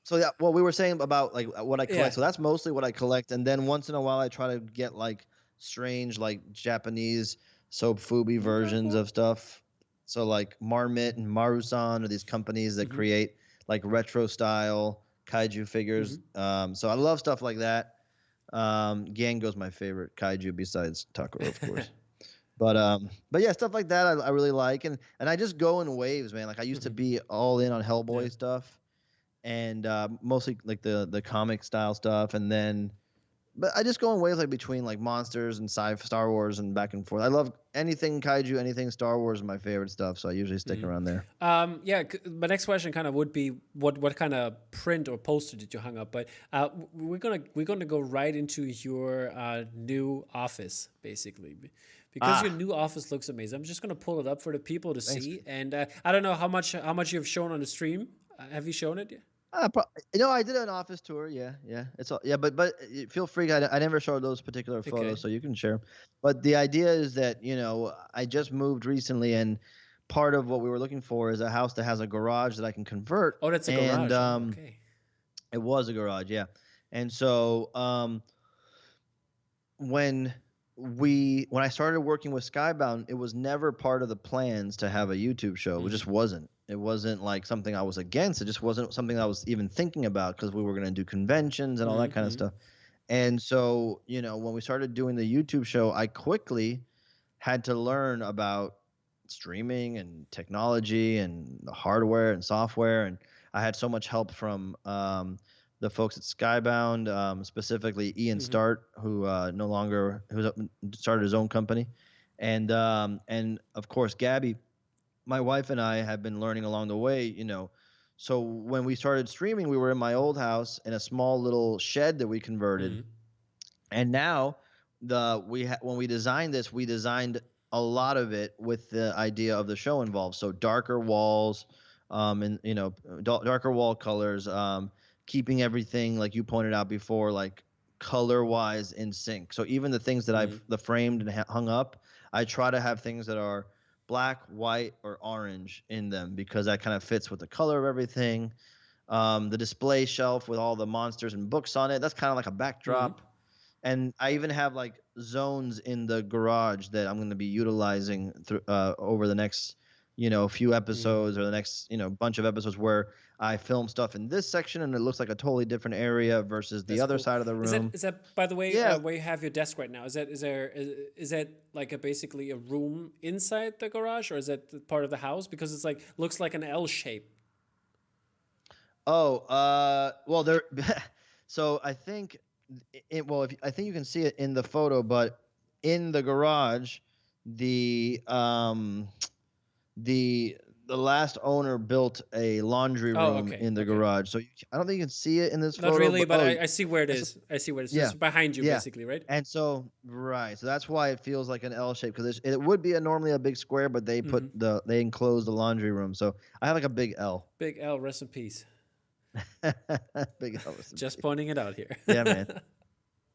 So yeah, what we were saying about like what I yeah. collect. So that's mostly what I collect, and then once in a while I try to get like strange, like Japanese soap fubi Okay. versions Cool. of stuff. So like Marmot and Marusan are these companies that Hmm. create like retro style kaiju figures. Hmm. So I love stuff like that. Gango's my favorite kaiju besides Takoro, of course. But yeah, stuff like that I really like, and I just go in waves, man. Like I used to Hmm. be all in on Yeah. Hellboy stuff, and mostly like the comic style stuff, and then but I just go in waves like between like monsters and Star Wars and back and forth. I love anything kaiju, anything Star Wars is my favorite stuff, so I usually stick Mhm. around there. Yeah, my next question kind of would be what kind of print or poster did you hang up? But we're gonna go right into your new office basically, because your Ah, new office looks amazing. I'm just gonna pull it up for the people to thanks. see, and I don't know how much you've shown on the stream. Have you shown it yet? I did an office tour. Yeah, yeah. It's all, yeah, but feel free. I never showed those particular photos, Okay. so you can share 'em. But the idea is that I just moved recently, and part of what we were looking for is a house that has a garage that I can convert. Oh, that's a And garage. Oh, okay. it was a garage, yeah. And so when when I started working with Skybound, it was never part of the plans to have a YouTube show. It Mm-hmm. just wasn't. It wasn't like something I was against. It just wasn't something I was even thinking about because we were going to do conventions and all that kind of Mm-hmm. stuff. And so, when we started doing the YouTube show, I quickly had to learn about streaming and technology and the hardware and software. And I had so much help from the folks at Skybound, specifically Ian Mm-hmm. Start, who no longer who started his own company, and of course Gabby, my wife, and I have been learning along the way. So when we started streaming, we were in my old house in a small little shed that we converted, Mm-hmm. and now when we designed this, we designed a lot of it with the idea of the show involved. So darker walls, and darker wall colors, keeping everything like you pointed out before, like color wise in sync. So even the things that Mm-hmm. I've the framed and hung up, I try to have things that are black, white, or orange in them because that kind of fits with the color of everything. The display shelf with all the monsters and books on it, that's kind of like a Mm-hmm. backdrop. And I even have like zones in the garage that I'm going to be utilizing over the next, few Mm-hmm. episodes or the next, bunch of episodes where I film stuff in this section and it looks like a totally different area versus the That's other cool. side of the room. Is that by the way Yeah. where you have your desk right now? Is that like basically a room inside the garage, or is that part of the house? Because it's like looks like an L shape. Oh, well, there. So I think, well, I think you can see it in the photo, but in the garage, the um, the the last owner built a laundry Oh, room okay, in the okay. garage. So I don't think you can see it in this Not photo, really, but but I see where it I s- is. I see where it is. yeah, It's behind you, yeah. basically, right? And so right, so that's why it feels like an L shape because it would be normally a big square, but Mm-hmm. they enclosed the laundry room. So I have like a big L, Big L, rest in peace. big L. Just pointing it out here. Yeah, man.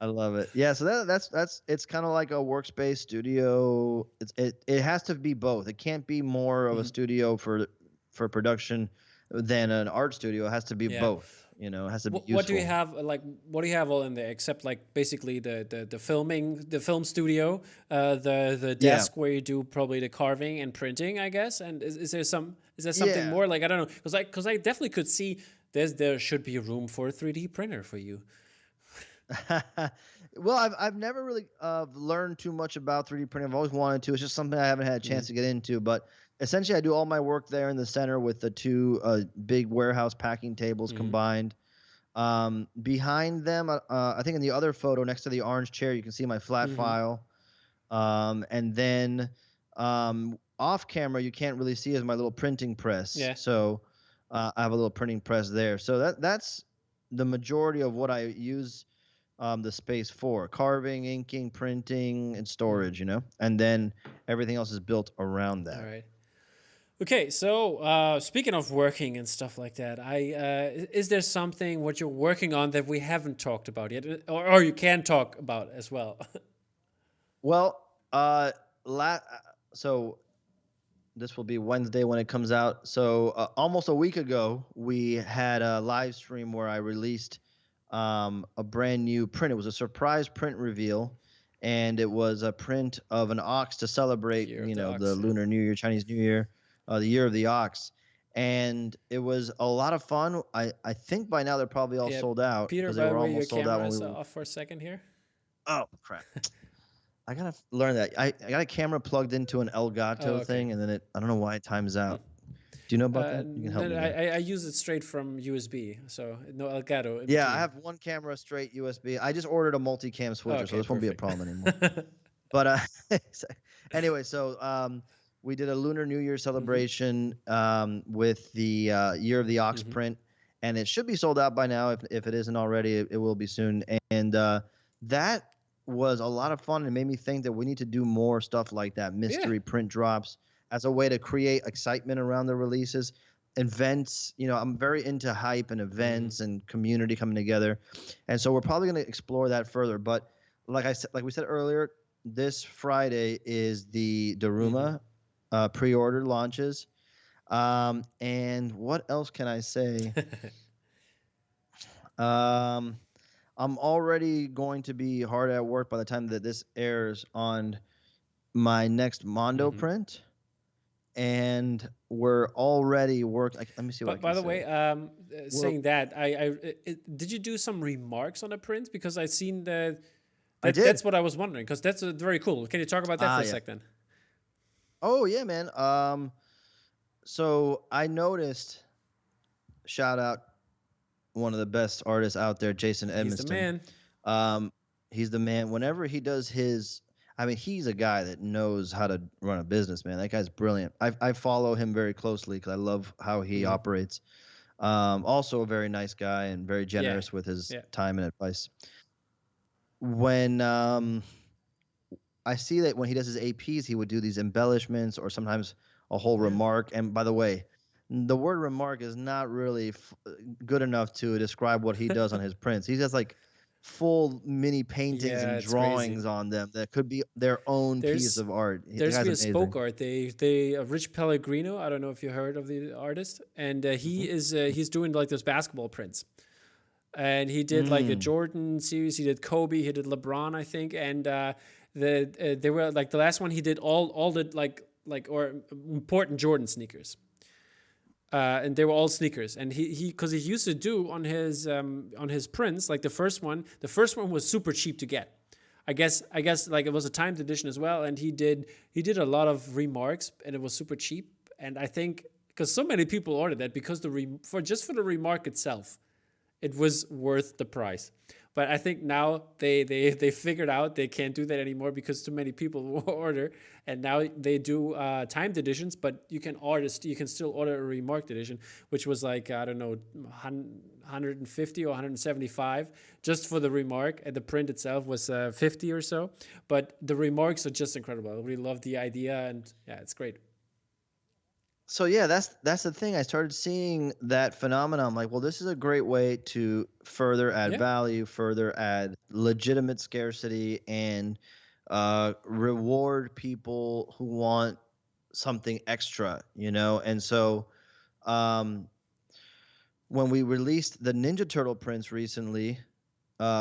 I love it. Yeah, so that's it's kind of like a workspace studio. It has to be both. It can't be more of a Mhm. studio for production than an art studio. It has to be Yeah. both. It has to be What do you useful. have what do you have all in there except like basically the filming, the film studio, the Yeah, desk where you do probably the carving and printing, I guess. And is there something yeah. more, like I don't know, because I definitely could see there should be room for a 3D printer for you. Well, I've never really learned too much about 3D printing. I've always wanted to. It's just something I haven't had a chance Mm. to get into. But essentially, I do all my work there in the center with the two big warehouse packing tables Mm. combined. Behind them, I think in the other photo next to the orange chair, you can see my flat Mm-hmm. file. And then off camera, you can't really see is my little printing press. Yeah. So I have a little printing press there. So that's the majority of what I use the space for: carving, inking, printing, and Mm. storage. And then everything else is built around All that. right. Okay, so speaking of working and stuff like that, is there something what you're working on that we haven't talked about yet, or you can talk about as well? Well, so this will be Wednesday when it comes out. So almost a week ago, we had a live stream where I released a brand new print. It was a surprise print reveal, and it was a print of an ox to celebrate, Year of the the Ox. Yeah. Lunar New Year, Chinese New Year, the year of the ox. And it was a lot of fun. I think by now they're probably all Yeah, sold out Peter. because they By the were way, your almost sold out camera when we is were. off for a second here. Oh crap! I gotta learn that. I got a camera plugged into an Oh, Elgato okay. thing, and then I don't know why it times out. Do you know about that? You can help No, me no, there. I use it straight from USB, so no Elgato in Yeah, I between. have one camera straight USB. I just ordered a multicam switcher, so Okay, this won't be a perfect. problem anymore. But anyway, so we did a Lunar New Year Mm-hmm. celebration with the Year of the Ox Mm-hmm. print, and it should be sold out by now. If it isn't already, it will be soon. And that was a lot of fun, and made me think that we need to do more stuff like that, Yeah. mystery print drops, as a way to create excitement around the releases. Events, I'm very into hype and Mm-hmm. events and community coming together, and so we're probably going to explore that further. But like we said earlier, this Friday is the Mm-hmm. Daruma pre-order launches. And what else can I say? Um, I'm already going to be hard at work by the time that this airs on my next Mondo Hmm. print, and we're already work. Let me see what I But can by the say. way, We're saying that, did you do some remarks on the print? Because I seen that I that's did. what I was wondering. Because that's very cool. Can you talk about that for a Yeah. sec then? Oh yeah, man. So I noticed. Shout out one of the best artists out there, Jason He's the Edmiston. man. Um, he's the man. Whenever he does his, I mean, he's a guy that knows how to run a business, man. That guy's brilliant. I follow him very closely because I love how he Hmm. operates. Also a very nice guy and very Yeah, generous with his yeah, time and advice. When I see that when he does his APs, he would do these embellishments or sometimes a whole yeah. remark. And by the way, the word remark is not really good enough to describe what he does on his prints. He has like full mini paintings Yeah, and it's crazy. drawings on them that could be their own piece There's of art. The there's guy's via amazing. spoke art. They Rich Pellegrino. I don't know if you heard of the artist, and Hmm. he's doing like those basketball prints. And he did like a Mm. Jordan series. He did Kobe. He did LeBron, I think. And they were like the last one. He did all the like or important Jordan sneakers. And they were all sneakers. And he because he used to do on his prints like the first one. The first one was super cheap to get. I guess like it was a timed edition as well. And he did a lot of remarks, and it was super cheap. And I think because so many people ordered that because for the remark itself it was worth the price. But I think now they figured out they can't do that anymore because too many people will order, and now they do timed editions. But you can still order a remarked edition, which was like I don't know, 150 or 175 just for the remark, and the print itself was 50 or so. But the remarks are just incredible. I really love the idea, and yeah, it's great. So yeah, that's the thing. I started seeing that phenomenon. I'm like, well, this is a great way to further add Yeah. value, further add legitimate scarcity, and reward people who want something extra, you know. And so, um, when we released the Ninja Turtle prints recently,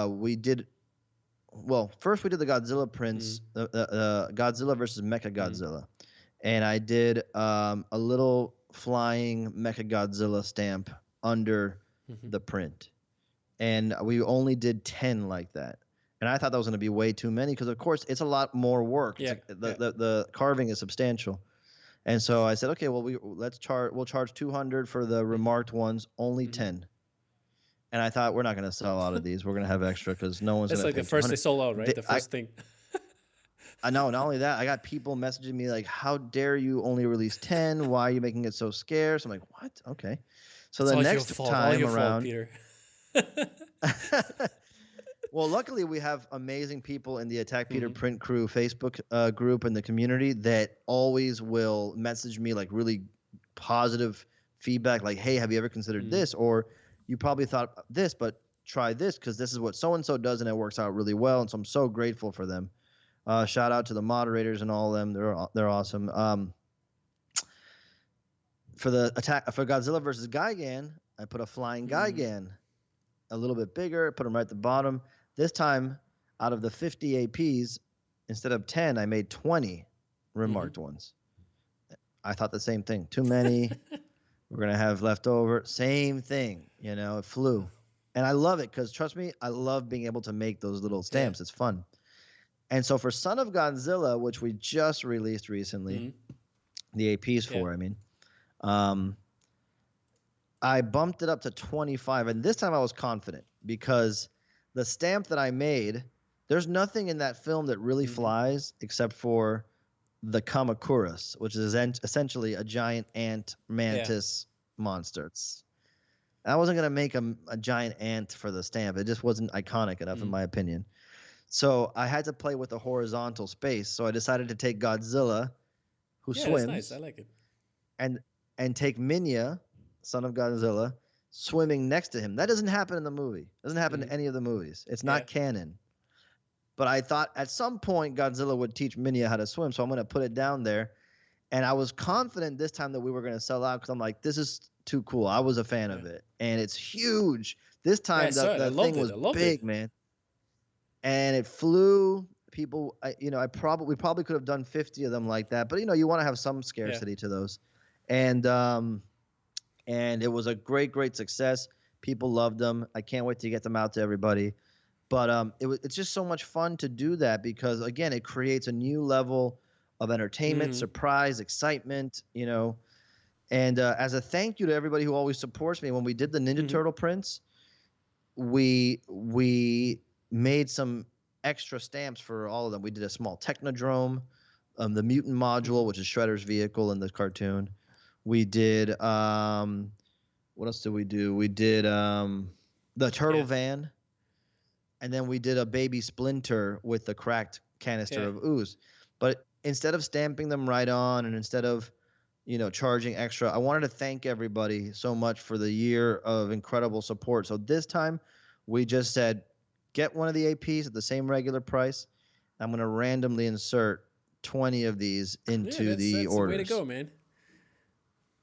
we did well. First, we did the Godzilla Mm, prints, Godzilla versus Mecha mm, Godzilla, and I did a little flying Mecha Godzilla stamp under mhm. the print, and we only did 10 like that. And I thought that was going to be way too many because, of course, it's a lot more work. It's Yeah, like yeah. the carving is substantial, and so I said, okay, well, we'll charge 200 for the Mhm, remarked ones, only mhm. 10. And I thought we're not going to sell out of these. We're going to have extra because no one's That's going to like the pay first they 200. sold out, right? They, The first thing. I know. Not only that, I got people messaging me like, "How dare you only release 10? Why are you making it so scarce?" I'm like, "What? Okay." So It's the all your next fault. All time your fault, around, Peter. well, luckily we have amazing people in the Attack Peter Hmm. Print Crew Facebook group in the community that always will message me like really positive feedback, like, "Hey, have you ever considered Mm. this?" Or "You probably thought this, but try this because this is what so and so does and it works out really well." And so I'm so grateful for them. Shout out to the moderators and all of them. They're awesome. For the attack for Godzilla versus Gigan, I put a flying Mm. Gigan, a little bit bigger, put him right at the bottom. This time, out of the 50 APs, instead of 10, I made 20 Hmm. remarked ones. I thought the same thing. Too many. We're gonna have leftover. Same thing. You know, it flew, and I love it because trust me, I love being able to make those little Yeah. stamps. It's fun. And so for Son of Godzilla, which we just released recently, Mm. the APs Yeah. for, I mean, um, I bumped it up to 25. And this time I was confident because the stamp that I made, there's nothing in that film that really Hmm. flies except for the Kamakuras, which is essentially a giant ant Yeah. mantis monster. I wasn't going to make a giant ant for the stamp. It just wasn't iconic enough, in Mm. my opinion. So I had to play with the horizontal space. So I decided to take Godzilla, who Yeah, that's nice. I swims, like it. and take Minya, son of Godzilla, swimming next to him. That doesn't happen in the movie. It doesn't happen in Hmm. any of the movies. It's Yeah. not canon. But I thought at some point Godzilla would teach Minya how to swim, so I'm going to put it down there. And I was confident this time that we were going to sell out because I'm like, this is too cool. I was a fan of it, and it's huge. This Yeah, I time saw it. I the loved thing it. was I loved it. big, man, and it flew. People, we probably could have done 50 of them like that, but you want to have some Yeah. scarcity to those, and it was a great success. People loved them. I can't wait to get them out to everybody. But it's just so much fun to do that because again, it creates a new level of entertainment, surprise, excitement, And as a thank you to everybody who always supports me, when we did the Ninja Turtle prints, we made some extra stamps for all of them. We did a small Technodrome, the Mutant Module, which is Shredder's vehicle in the cartoon. We did what else did we do? We did the Turtle Van, and then we did a baby Splinter with the cracked canister of ooze. But instead of stamping them right on, and instead of charging extra, I wanted to thank everybody so much for the year of incredible support. So this time, we just said, get one of the APs at the same regular price. I'm going to randomly insert 20 of these into the orders. That's the way to go, man.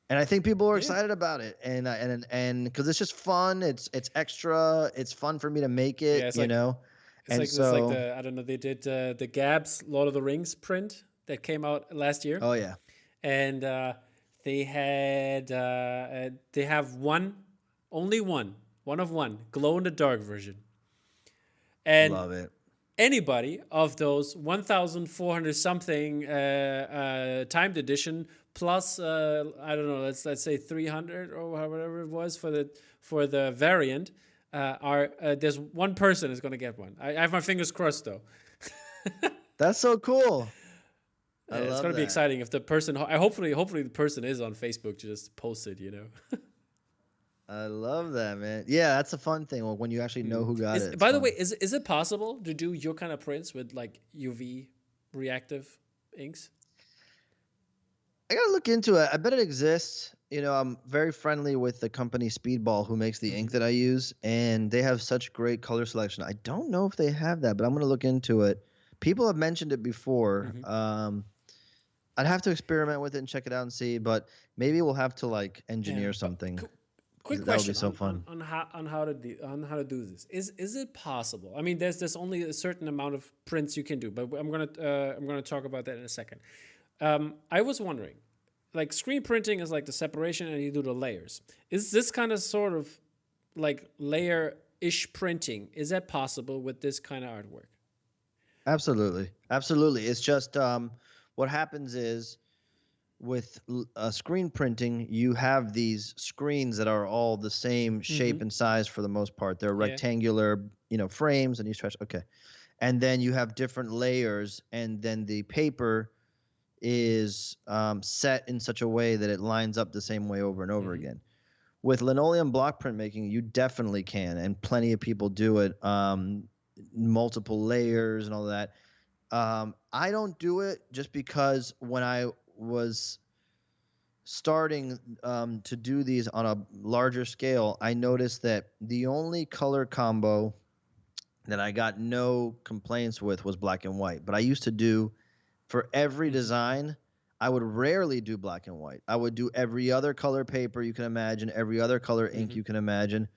And I think people are excited about it, and because it's just fun, it's extra, it's fun for me to make it, It's It's like the I don't know, they did the Gab's Lord of the Rings print that came out last year. Oh yeah, and they have only one glow in the dark version, and love it. Anybody of those 1,400 something timed edition plus I don't know, let's say 300 or whatever it was for the variant there's one person is going to get one. I have my fingers crossed though. That's so cool. It's going to be exciting if the person hopefully the person is on Facebook to just post it, I love that, man. Yeah, that's a fun thing when you actually know who got it. By the way, is it possible to do your kind of prints with like UV reactive inks? I gotta look into it. I bet it exists. I'm very friendly with the company Speedball who makes the ink that I use, and they have such great color selection. I don't know if they have that, but I'm gonna look into it. People have mentioned it before. I'd have to experiment with it and check it out and see, but maybe we'll have to like engineer something. Quick question on how to do this. Is it possible? I mean, there's only a certain amount of prints you can do, but I'm gonna talk about that in a second. I was wondering, like screen printing is like the separation and you do the layers. Is this kind of sort of like layer-ish printing? Is that possible with this kind of artwork? Absolutely. It's just what happens is with screen printing, you have these screens that are all the same shape and size for the most part. They're rectangular, frames, and you stretch. Okay, and then you have different layers, and then the paper is set in such a way that it lines up the same way over and over again. With linoleum block printmaking, you definitely can, and plenty of people do it. Multiple layers and all that. I don't do it just because when I was starting to do these on a larger scale, I noticed that the only color combo that I got no complaints with was black and white. But I used to do, for every design, I would rarely do black and white. I would do every other color paper you can imagine, every other color ink you can imagine.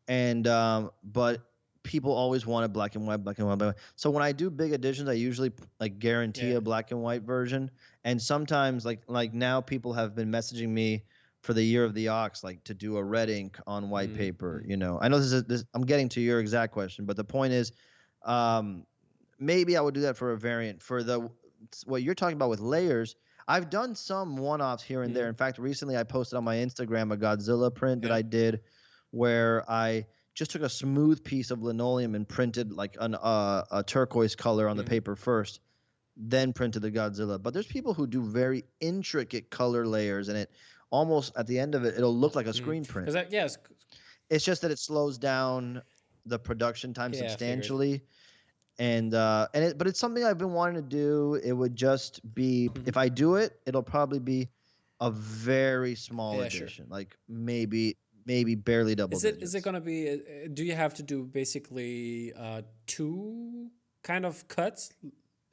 And but people always wanted black and white, black and white, black and white. So when I do big editions, I usually like guarantee a black and white version. And sometimes like now people have been messaging me for the Year of the Ox, like to do a red ink on white paper. I know this I'm getting to your exact question, but the point is, maybe I would do that for a variant. For what you're talking about with layers, I've done some one-offs here and there. In fact, recently I posted on my Instagram a Godzilla print that I did where I just took a smooth piece of linoleum and printed like a turquoise color on the paper first, then printed the Godzilla. But there's people who do very intricate color layers, and it almost at the end of it, it'll look like a screen print. It's just that it slows down the production time substantially. But it's something I've been wanting to do. It would just be if I do it, it'll probably be a very small edition, like maybe barely double digits. Is it going to be, do you have to do basically two kind of cuts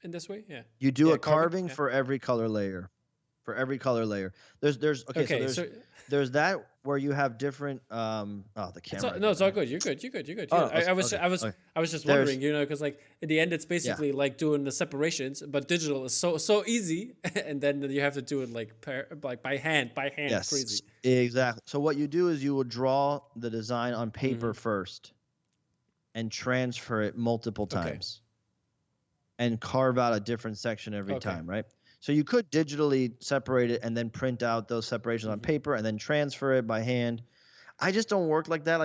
in this way? Yeah. You do a carving for every color layer. for every color layer. There's okay, so Okay, so there's that where you have different the it's all, camera no, again, it's all man. good. You're good. You're good. You're good. Oh, You're no, good. okay, okay. I was just There's wondering, because like in the end, it's yeah. basically like doing the separations, but digital is so easy, and then you have to do it like by hand, Yes, crazy. exactly. So what you do is you will draw the design on paper Hmm. first and transfer it multiple Okay. times and carve out a different section every Okay. time, right? So you could digitally separate it and then print out those separations on Hmm. paper and then transfer it by hand. I just don't work like that.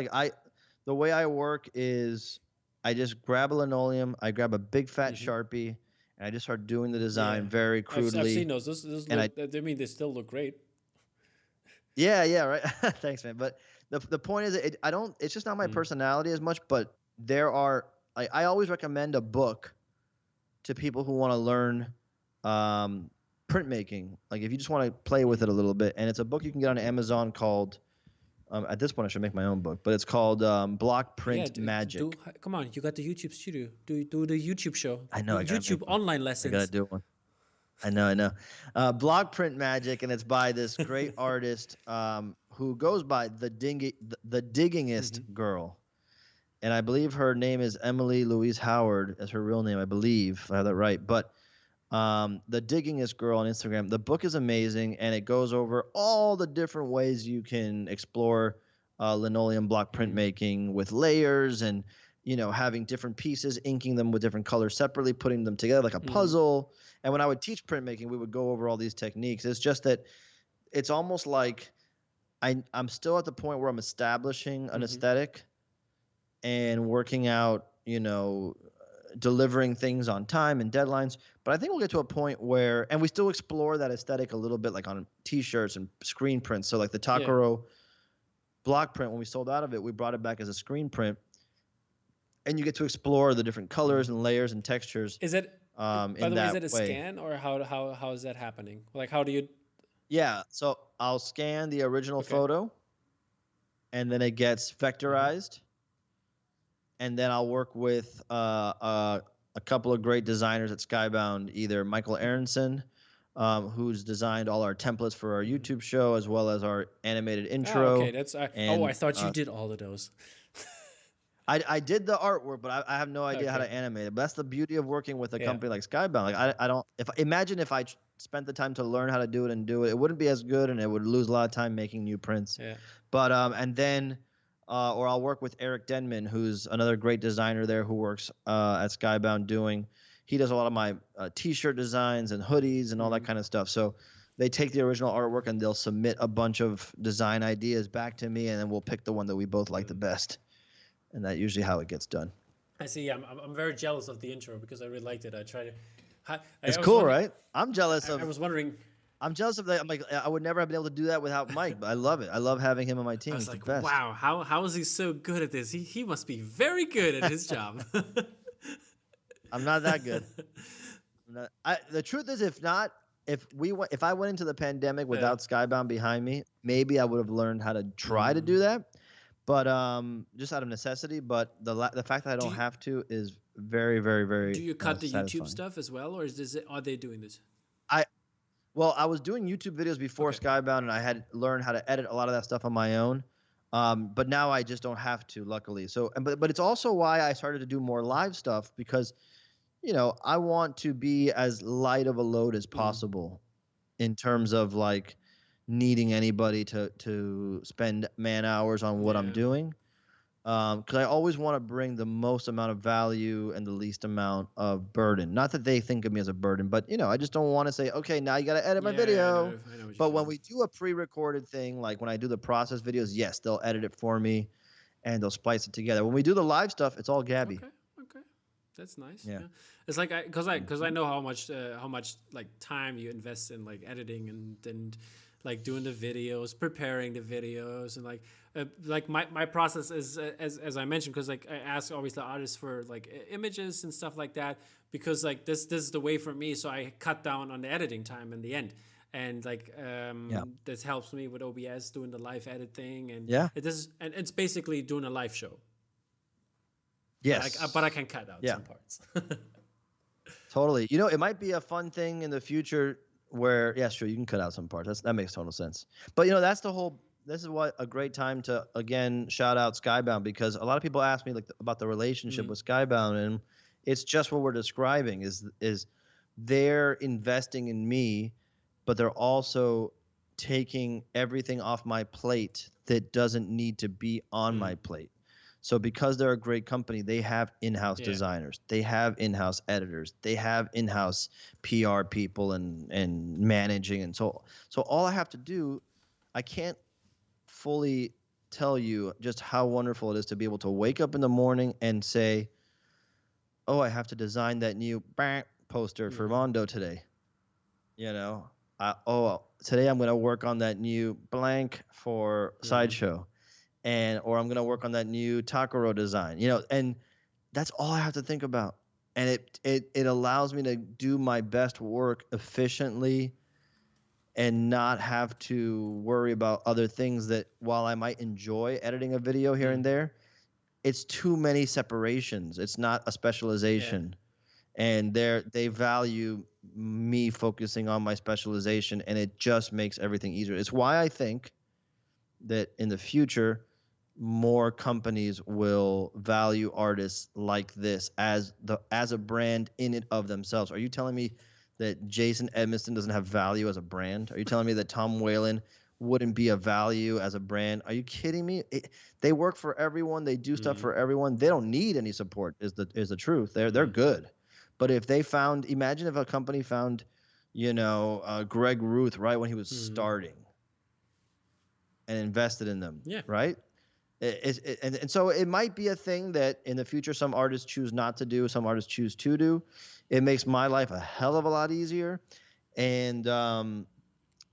The way I work is I just grab a linoleum, I grab a big fat Hmm. Sharpie, and I just start doing the design Yeah, very I've seen crudely. those. Those And look. I mean, they still look great. yeah, right. Thanks, man. But the point is, I don't. It's just not my Mm. personality as much. But there are. I always recommend a book to people who want to learn printmaking. Like if you just want to play with it Hmm. a little bit, and it's a book you can get on Amazon called. At this point, I should make my own book, but it's called Block Yeah, Print Magic. come on. You got the YouTube studio. Do the YouTube show. I know. I gotta YouTube make one. online I gotta lessons. do one. I know. I know. Block Print Magic, and it's by this great artist who goes by the Diggingest Hmm. Girl. And I believe her name is Emily Louise Howard as her real name, I believe, if I have that right. But the Diggingest Girl on Instagram, the book is amazing, and it goes over all the different ways you can explore linoleum block Hmm. printmaking with layers and having different pieces, inking them with different colors separately, putting them together like a Hmm. puzzle. And when I would teach printmaking, we would go over all these techniques. It's just that it's almost like I'm still at the point where I'm establishing an Hmm. aesthetic and working out, delivering things on time and deadlines. But I think we'll get to a point where, and we still explore that aesthetic a little bit, like on T-shirts and screen prints. So like the Yeah. Takoro block print, when we sold out of it, we brought it back as a screen print, and you get to explore the different colors Hmm. and layers and textures Is it? By in the way, is it that a way. scan or how is that happening? Like, how do you? Yeah. So I'll scan the original Okay. photo, and then it gets Hmm. vectorized, and then I'll work with a couple of great designers at Skybound, either Michael Hmm. Aronson, who's designed all our templates for our Hmm. YouTube show, as well as our animated Oh, okay. intro. That's I And thought you did all of those. I did the artwork, but I have no idea how Okay. to animate it. But that's the beauty of working with a Yeah. company like Skybound. Like I don't if imagine if I spent the time to learn how to do it, it wouldn't be as good, and it would lose a lot of time making new prints. Yeah. But and then or I'll work with Eric Denman, who's another great designer there who works at Skybound doing. He does a lot of my T-shirt designs and hoodies and all that Hmm. kind of stuff. So they take the original artwork and they'll submit a bunch of design ideas back to me, and then we'll pick the one that we both like the best. And that's usually how it gets done. I see. I'm very jealous of the intro because I really liked it. I tried to. It's I was cool, wondering. right? I'm jealous I of. was wondering. I'm jealous of that. I'm like, I would never have been able to do that without Mike, but I love it. I love having him on my I team. was He's the like, best. wow, how is he so good at this? He must be very good at his job. I'm not that good. The truth is, if I went into the pandemic Yeah. without Skybound behind me, maybe I would have learned how to try to do Mm. that, but just out of necessity. But the fact that I Do don't you, have to is very, very, do very you cut the YouTube satisfying. stuff as well, or is this are they doing this? I Well, I was doing YouTube videos before Okay. Skybound, and I had learned how to edit a lot of that stuff on my own. But now I just don't have to, luckily. So, but it's also why I started to do more live stuff because, I want to be as light of a load as Mm. possible in terms of like needing anybody to spend man hours on what I'm Yeah. doing. Because I always want to bring the most amount of value and the least amount of burden. Not that they think of me as a burden, but I just don't want to say, okay, now you got to edit my Yeah, video. I know what you But feel. when we do a pre-recorded thing, like when I do the process videos, yes, they'll edit it for me and they'll splice it together. When we do the live stuff, it's all Gabby. Okay, okay, that's nice. Yeah. Yeah, it's like because I Mhm. know how much like time you invest in like editing and like doing the videos, preparing the videos, and like my process is as I mentioned, because like I ask always the artists for like images and stuff like that, because like this is the way for me, so I cut down on the editing time in the end. And like Yeah. this helps me with OBS doing the live edit thing, and Yeah. it's basically doing a live show. Yes. But I can cut out Yeah. some parts. Totally. It might be a fun thing in the future where yeah, sure, you can cut out some parts. That makes total sense. But that's the whole. This is what a great time to again shout out Skybound, because a lot of people ask me like about the relationship with Skybound, and it's just what we're describing is they're investing in me, but they're also taking everything off my plate that doesn't need to be on my plate. So because they're a great company, they have in-house designers, they have in-house editors, they have in-house PR people and managing, and so all I have to do, I can't fully tell you just how wonderful it is to be able to wake up in the morning and say, "Oh, I have to design that new poster for Mondo today." Today I'm going to work on that new blank for Sideshow, or I'm going to work on that new takoro design. And that's all I have to think about. And it allows me to do my best work efficiently and not have to worry about other things that, while I might enjoy editing a video here and there, it's too many separations. It's not a specialization. And they value me focusing on my specialization, and it just makes everything easier. It's why I think that in the future, more companies will value artists like this as a brand in and of themselves. Are you telling me that Jason Edmiston doesn't have value as a brand? Are you telling me that Tom Whalen wouldn't be a value as a brand? Are you kidding me? They work for everyone. They do stuff for everyone. They don't need any support. Is the truth? They're good. But if they found, imagine if a company found, Greg Ruth right when he was starting, and invested in them, right? And so it might be a thing that in the future some artists choose not to do, some artists choose to do. It makes my life a hell of a lot easier, and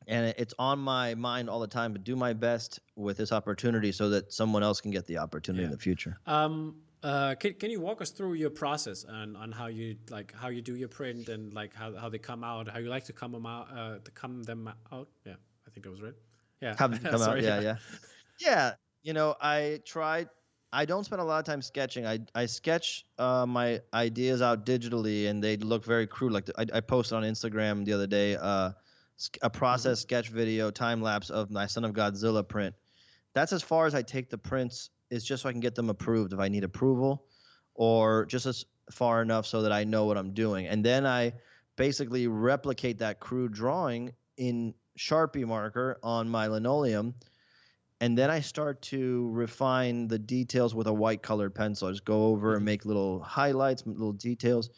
it's on my mind all the time to do my best with this opportunity so that someone else can get the opportunity in the future. Can you walk us through your process on how you do your print, and like how they come out, how you like to come them out, Yeah, I think that was right. Yeah, Come out. Yeah. I don't spend a lot of time sketching. I sketch my ideas out digitally, and they look very crude. Like I posted on Instagram the other day a process sketch video time lapse of my Son of Godzilla print. That's as far as I take the prints, is just so I can get them approved if I need approval, or just as far enough so that I know what I'm doing. And then I basically replicate that crude drawing in Sharpie marker on my linoleum. And then I start to refine the details with a white colored pencil. I just go over and make little highlights, little details.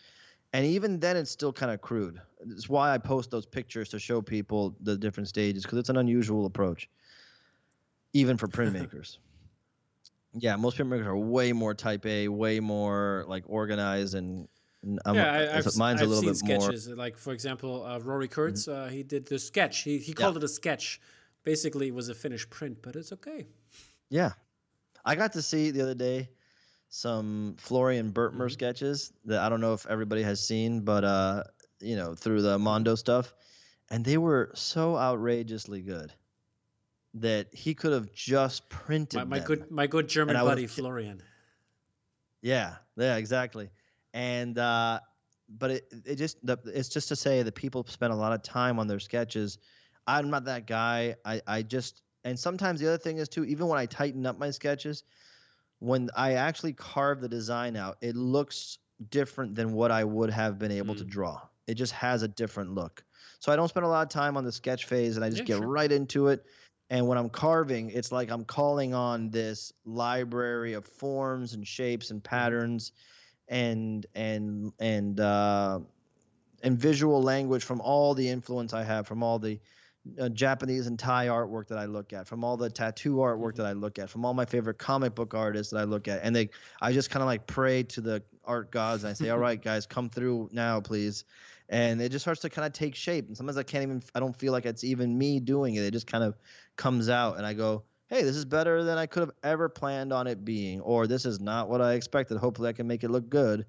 And even then, it's still kind of crude. It's why I post those pictures to show people the different stages, because it's an unusual approach, even for printmakers. Yeah, most printmakers are way more type A, way more like organized, and mine's a little seen bit sketches. Like, for example, Rory Kurtz, he did the sketch. He called it a sketch. Basically, it was a finished print, but it's okay. Yeah. I got to see the other day some Florian Bertmer sketches that I don't know if everybody has seen, but through the Mondo stuff, and they were so outrageously good that he could have just printed my good German buddy Florian. Yeah, exactly. And but it's just to say that people spend a lot of time on their sketches. I'm not that guy. And sometimes the other thing is too, even when I tighten up my sketches, when I actually carve the design out, it looks different than what I would have been able to draw. It just has a different look. So I don't spend a lot of time on the sketch phase, and I just get right into it. And when I'm carving, it's like I'm calling on this library of forms and shapes and patterns and visual language from all the influence I have, from all the Japanese and Thai artwork that I look at, from all the tattoo artwork that I look at, from all my favorite comic book artists that I look at. And I just kind of like pray to the art gods, and I say, all right, guys, come through now, please. And it just starts to kind of take shape. And sometimes I don't feel like it's even me doing it. It just kind of comes out, and I go, hey, this is better than I could have ever planned on it being, or this is not what I expected. Hopefully I can make it look good.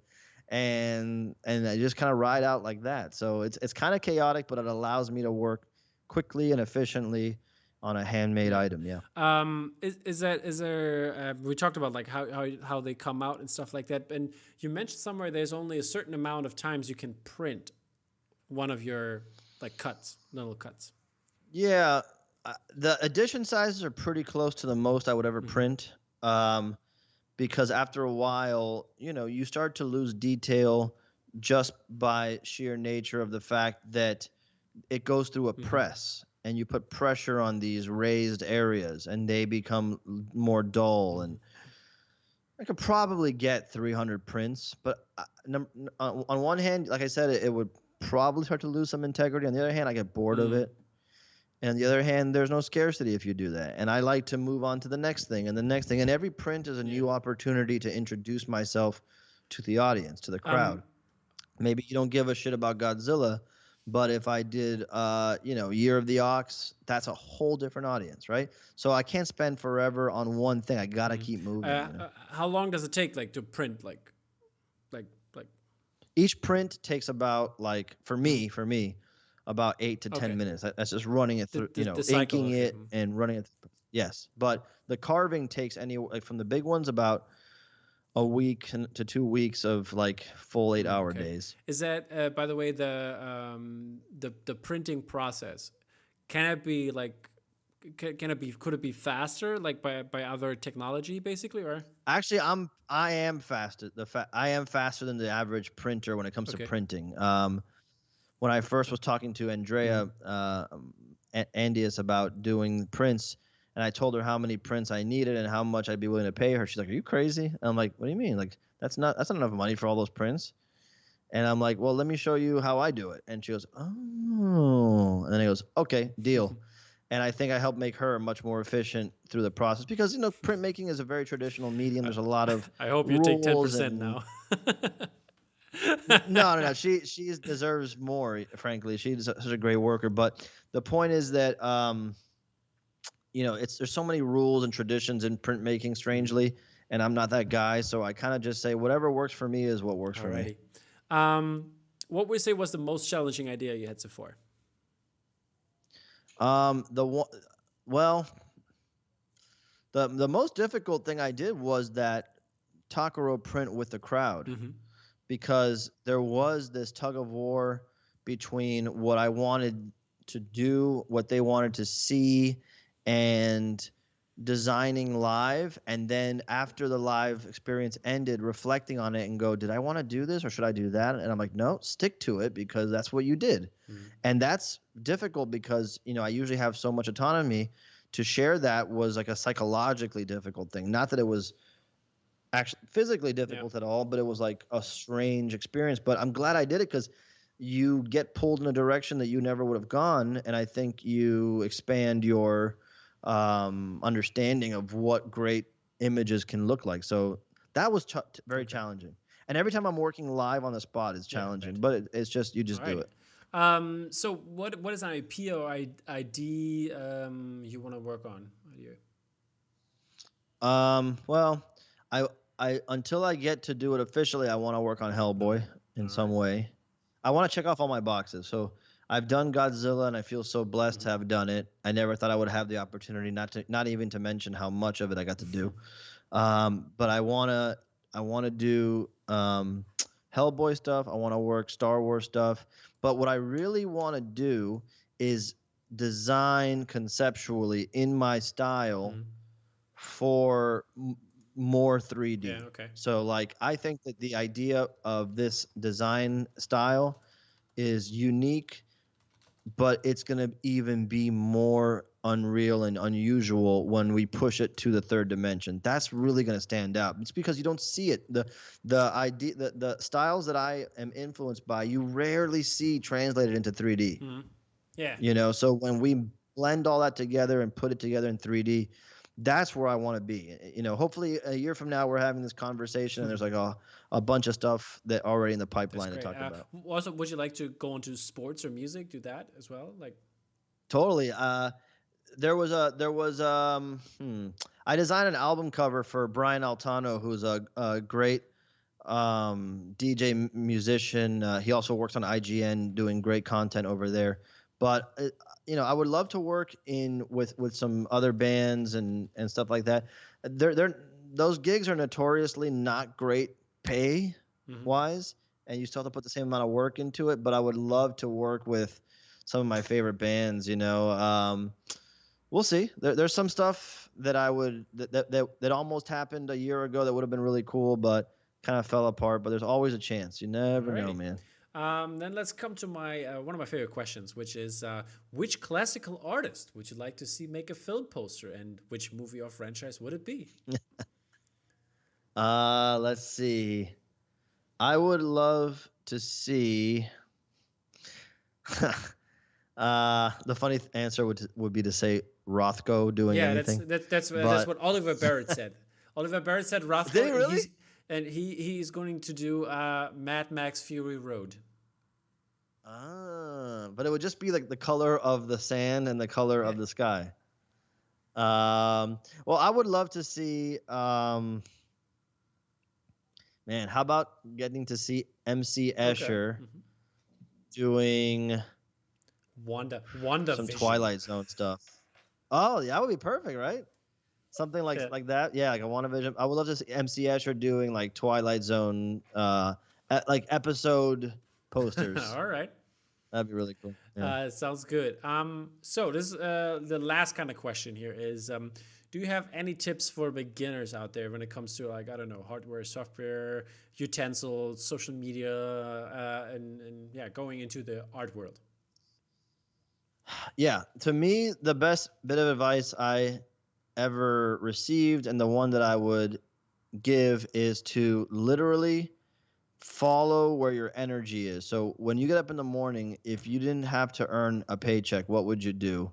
And I just kind of ride out like that. So it's kind of chaotic, but it allows me to work quickly and efficiently on a handmade item. Yeah. Is there we talked about like how they come out and stuff like that, and you mentioned somewhere there's only a certain amount of times you can print one of your like cuts, little cuts. Yeah, the edition sizes are pretty close to the most I would ever print. Because after a while, you start to lose detail just by sheer nature of the fact that it goes through a press and you put pressure on these raised areas and they become more dull. And I could probably get 300 prints, but on one hand, like I said, it would probably start to lose some integrity. On the other hand, I get bored of it. And on the other hand, there's no scarcity if you do that. And I like to move on to the next thing and the next thing. And every print is a new opportunity to introduce myself to the audience, to the crowd. Maybe you don't give a shit about Godzilla, but if I did, Year of the Ox, that's a whole different audience, right? So I can't spend forever on one thing. I gotta keep moving. How long does it take, like, to print, like? Each print takes about, like, for me, about 8 to 10 minutes. That's just running it through, inking it and running it. Yes, but the carving takes like from the big ones about a week to 2 weeks of like full 8-hour days. Is that, by the way, the printing process? Can it be like? Could it be faster, like by other technology, basically, or? Actually, I am faster. I am faster than the average printer when it comes to printing. When I first was talking to Andrea Ordonez about doing prints, and I told her how many prints I needed and how much I'd be willing to pay her, she's like, "Are you crazy?" And I'm like, "What do you mean? Like that's not enough money for all those prints." And I'm like, "Well, let me show you how I do it." And she goes, "Oh," and then he goes, "Okay, deal." And I think I helped make her much more efficient through the process because printmaking is a very traditional medium. There's a lot of I hope you take 10% now. No. She deserves more. Frankly, she's such a great worker. But the point is that there's so many rules and traditions in printmaking, strangely, and I'm not that guy. So I kind of just say whatever works for me is what works for me. What would you say was the most challenging idea you had so far? The most difficult thing I did was that takoro print with the crowd, because there was this tug of war between what I wanted to do, what they wanted to see, and designing live, and then after the live experience ended, reflecting on it and go, did I want to do this or should I do that? And I'm like, no, stick to it because that's what you did. And that's difficult because I usually have so much autonomy. To share that was like a psychologically difficult thing. Not that it was actually physically difficult at all, but it was like a strange experience. But I'm glad I did it because you get pulled in a direction that you never would have gone, and I think you expand your understanding of what great images can look like. So that was very challenging. And every time I'm working live on the spot, it's challenging. But it's just you just do it. So what is an IP or ID you want to work on? Well, I until I get to do it officially, I want to work on Hellboy in some way. I want to check off all my boxes. So I've done Godzilla, and I feel so blessed to have done it. I never thought I would have the opportunity, not even to mention how much of it I got to do. But I wanna do Hellboy stuff. I want to work Star Wars stuff. But what I really want to do is design conceptually in my style for more 3D. Yeah, okay. So like I think that the idea of this design style is unique, but it's going to even be more unreal and unusual when we push it to the third dimension. That's really going to stand out. It's because you don't see it. The idea, the styles that I am influenced by, you rarely see translated into 3D. Yeah. So when we blend all that together and put it together in 3D, that's where I want to be. Hopefully a year from now we're having this conversation and there's like a bunch of stuff that already in the pipeline to talk about. Also, would you like to go into sports or music? Do that as well? Like totally. There was I designed an album cover for Brian Altano, who's a great DJ musician. He also works on IGN doing great content over there. But I would love to work with some other bands and stuff like that. Those gigs are notoriously not great pay wise, and you still have to put the same amount of work into it. But I would love to work with some of my favorite bands. We'll see. There's some stuff that I would that almost happened a year ago that would have been really cool, but kind of fell apart. But there's always a chance. You never know, Alrighty. man. Then let's come to my one of my favorite questions, which is which classical artist would you like to see make a film poster, and which movie or franchise would it be? Let's see. I would love to see. The funny answer would be to say Rothko doing Yeah, anything. that's But what Oliver Barrett said. Oliver Barrett said Rothko. did he really? He's going to do Mad Max Fury Road. But it would just be like the color of the sand and the color of the sky. Well, I would love to see. Man, how about getting to see MC Escher doing Wanda some Vision. Twilight Zone stuff? Oh, yeah, that would be perfect, right? Something like that. Yeah, like a WandaVision. I would love to see MC Escher doing like Twilight Zone, like episode posters. All right. That'd be really cool. Yeah. Sounds good. So this the last kind of question here is, do you have any tips for beginners out there when it comes to, like, I don't know, hardware, software, utensils, social media, and going into the art world? Yeah, to me, the best bit of advice I ever received, and the one that I would give, is to literally follow where your energy is. So when you get up in the morning, if you didn't have to earn a paycheck, what would you do?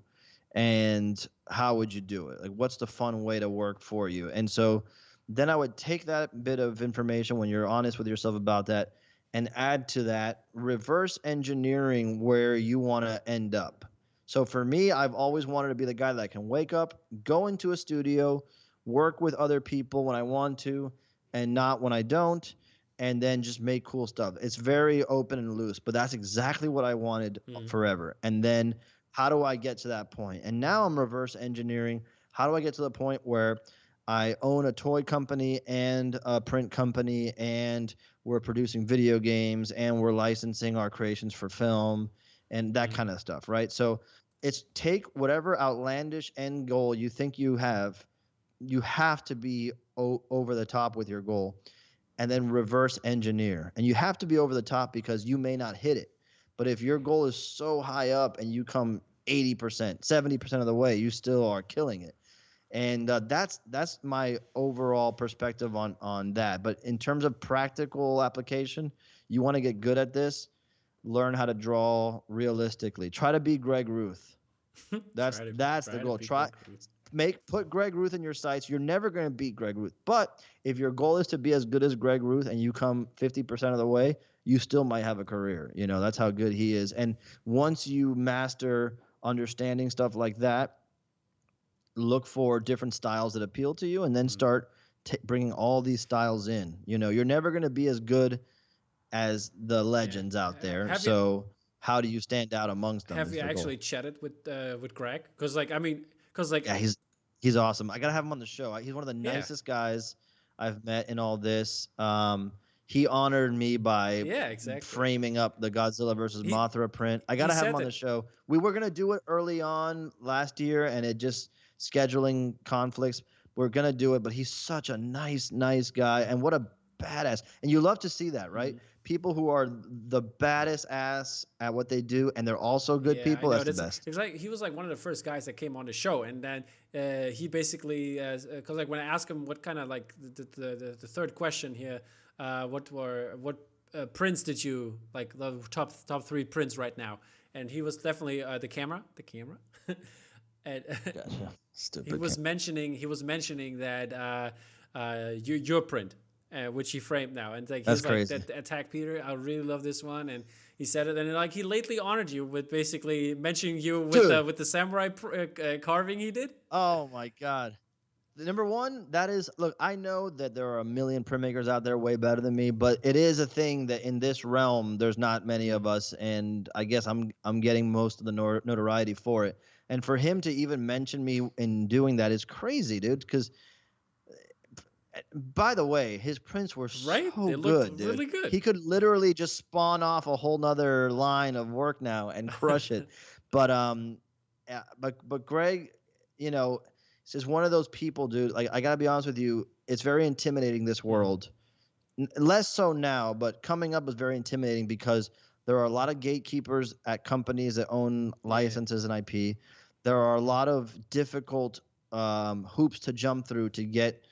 And how would you do it? Like, what's the fun way to work for you? And so then I would take that bit of information, when you're honest with yourself about that, and add to that reverse engineering where you want to end up. So for me, I've always wanted to be the guy that can wake up, go into a studio, work with other people when I want to, and not when I don't, and then just make cool stuff. It's very open and loose, but that's exactly what I wanted forever. And then how do I get to that point? And now I'm reverse engineering. How do I get to the point where I own a toy company and a print company, and we're producing video games, and we're licensing our creations for film and that kind of stuff, right? So it's take whatever outlandish end goal you think you have to be over the top with your goal, and then reverse engineer. And you have to be over the top because you may not hit it. But if your goal is so high up and you come 80%, 70% of the way, you still are killing it. And that's my overall perspective on that. But in terms of practical application, you want to get good at this, learn how to draw realistically. Try to be Greg Ruth. That's the goal. Put Greg Ruth in your sights. You're never going to beat Greg Ruth. But if your goal is to be as good as Greg Ruth and you come 50% of the way, you still might have a career. That's how good he is. And once you master understanding stuff like that, look for different styles that appeal to you, and then start bringing all these styles in. You're never going to be as good as the legends out there. How do you stand out amongst them? Have you actually chatted with Greg? Because he's awesome. I gotta have him on the show. He's one of the nicest guys I've met in all this. He honored me by framing up the Godzilla versus Mothra print. I gotta have him on the show. We were gonna do it early on last year, and it just scheduling conflicts. We're gonna do it, but he's such a nice guy, and what a badass. And you love to see that, right? People who are the baddest ass at what they do, and they're also good people. That's the best. It's like he was like one of the first guys that came on the show, and then he basically, because like when I asked him what kind of like the third question here, what prints did you like, the top three prints right now, and he was definitely the camera, and gotcha. Stupid. He was mentioning that your print. Which he framed now, and like he's like, that Attack Peter, I really love this one, and he said it, and like he lately honored you with basically mentioning you with the samurai carving he did. Oh my god! Number one, that is, look, I know that there are a million printmakers out there way better than me, but it is a thing that in this realm there's not many of us, and I guess I'm getting most of the notoriety for it. And for him to even mention me in doing that is crazy, dude, because By the way, his prints were Right? so They look good, dude. really good. He could literally just spawn off a whole nother line of work now and crush it. But but Greg, you know, is just one of those people, dude. Like I gotta be honest with you, it's very intimidating this Mhm. world. Less so now, but coming up was very intimidating because there are a lot of gatekeepers at companies that own Yeah. licenses and IP. There are a lot of difficult hoops to jump through to get.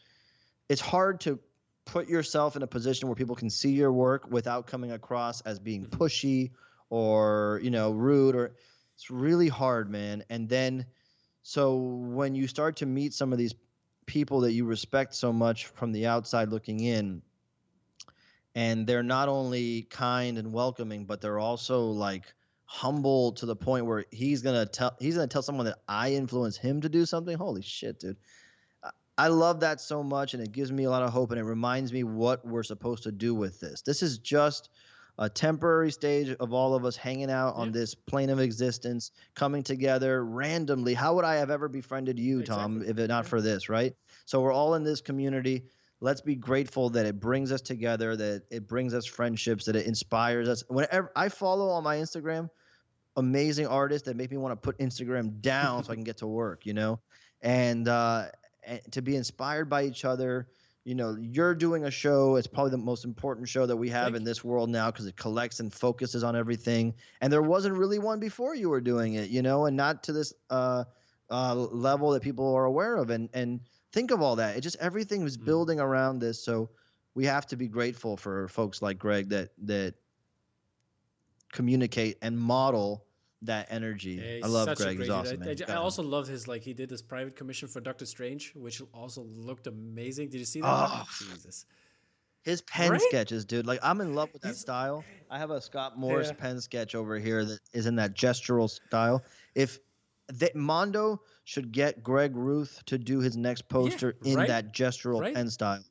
It's hard to put yourself in a position where people can see your work without coming across as being Mhm. pushy or rude. Or it's really hard, man. And then so when you start to meet some of these people that you respect so much from the outside looking in, and they're not only kind and welcoming, but they're also like humble to the point where he's gonna tell someone that I influence him to do something. Holy shit, dude. I love that so much, and it gives me a lot of hope, and it reminds me what we're supposed to do with this. This is just a temporary stage of all of us hanging out Yeah. on this plane of existence, coming together randomly. How would I have ever befriended you, Tom, Exactly. if it not Yeah. for this, right? So we're all in this community. Let's be grateful that it brings us together, that it brings us friendships, that it inspires us. Whenever I follow on my Instagram amazing artists that make me want to put Instagram down so I can get to work, and to be inspired by each other. You're doing a show. It's probably the most important show that we have Thank in you. this world now because it collects and focuses on everything. And there wasn't really one before you were doing it, and not to this level that people are aware of. And think of all that. It just everything was Mm. building around this. So we have to be grateful for folks like Greg that communicate and model that energy. Yeah, I he's love such a Greg. He's great dude. awesome, man. I also love his he did this private commission for Doctor Strange, which also looked amazing. Did you see that one? Oh, Jesus. his pen Right? sketches, dude. Like I'm in love with that He's style. I have a Scott Morris yeah. pen sketch over here that is in that gestural style. If Mondo should get Greg Ruth to do his next Yeah, poster in right? that gestural Right? pen style.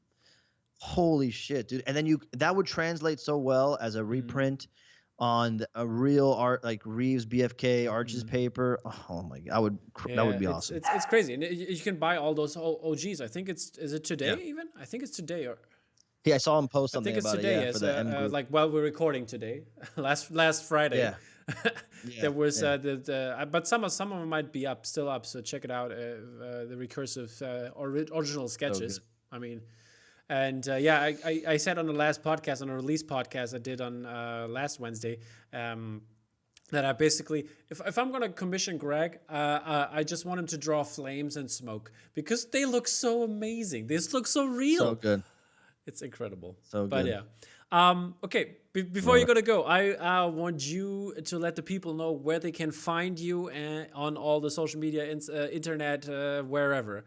Holy shit, dude. And then that would translate so well as a Mm, reprint on a real art like Reeves BFK Arches mm. paper. Oh my god, that would Yeah, be it's awesome. it's it's crazy, and you can buy all those OGs. I think is it today Yeah. even? I think it's today, or Yeah, I saw him post I something think it's about it. today. Yeah, for Yes, the M group. like while we're recording today, last Friday. Yeah, yeah, There was yeah. but some of them might be still up. So check it out. The recursive original So sketches. good. I mean, and yeah, I said on the last podcast, on a release podcast I did on last Wednesday, that I basically, if I'm gonna commission Greg, I just want him to draw flames and smoke because they look so amazing. They look so So real. good. It's incredible. So But good. yeah. Okay. Before Love you it. gotta go, I want you to let the people know where they can find you on all the social media, internet, wherever.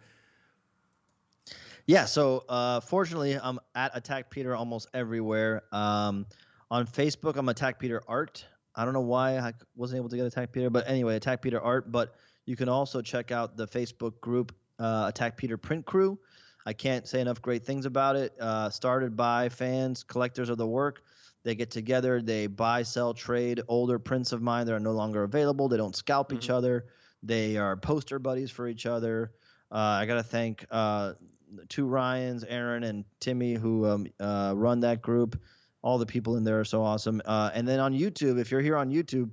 Yeah, so fortunately I'm at Attack Peter almost everywhere. On Facebook I'm Attack Peter Art. I don't know why I wasn't able to get Attack Peter, but anyway, Attack Peter Art. But you can also check out the Facebook group Attack Peter Print Crew. I can't say enough great things about it. Started by fans, collectors of the work. They get together, they buy, sell, trade older prints of mine that are no longer available. They don't scalp each Hmm. other. They are poster buddies for each other. I got to thank two Ryans, Aaron and Timmy, who run that group. All the people in there are so awesome. And then on YouTube, if you're here on YouTube,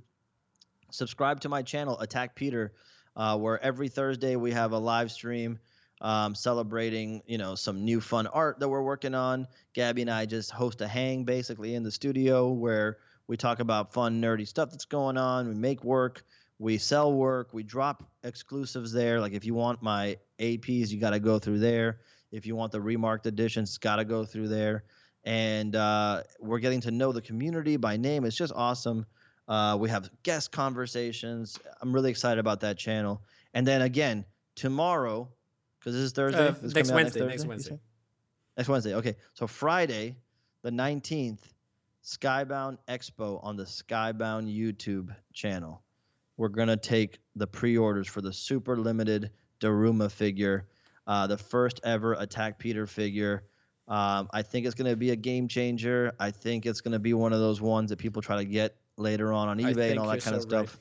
subscribe to my channel, Attack Peter, where every Thursday we have a live stream celebrating, some new fun art that we're working on. Gabby and I just host a hang basically in the studio where we talk about fun, nerdy stuff that's going on. We make work, we sell work, we drop exclusives there. Like if you want my APs, you got to go through there. If you want the remarked editions, it's got to go through there. And we're getting to know the community by name. It's just awesome. We have guest conversations. I'm really excited about that channel. And then again, tomorrow, because this is Thursday, this is Next coming out next Wednesday. Thursday, Next you Wednesday. said? Next Wednesday. Okay. So Friday, the 19th, Skybound Expo on the Skybound YouTube channel. We're going to take the pre-orders for the super limited Daruma figure, the first ever Attack Peter figure. I think it's going to be a game changer. I think it's going to be one of those ones that people try to get later on I eBay and all think you're that kind so of right. stuff.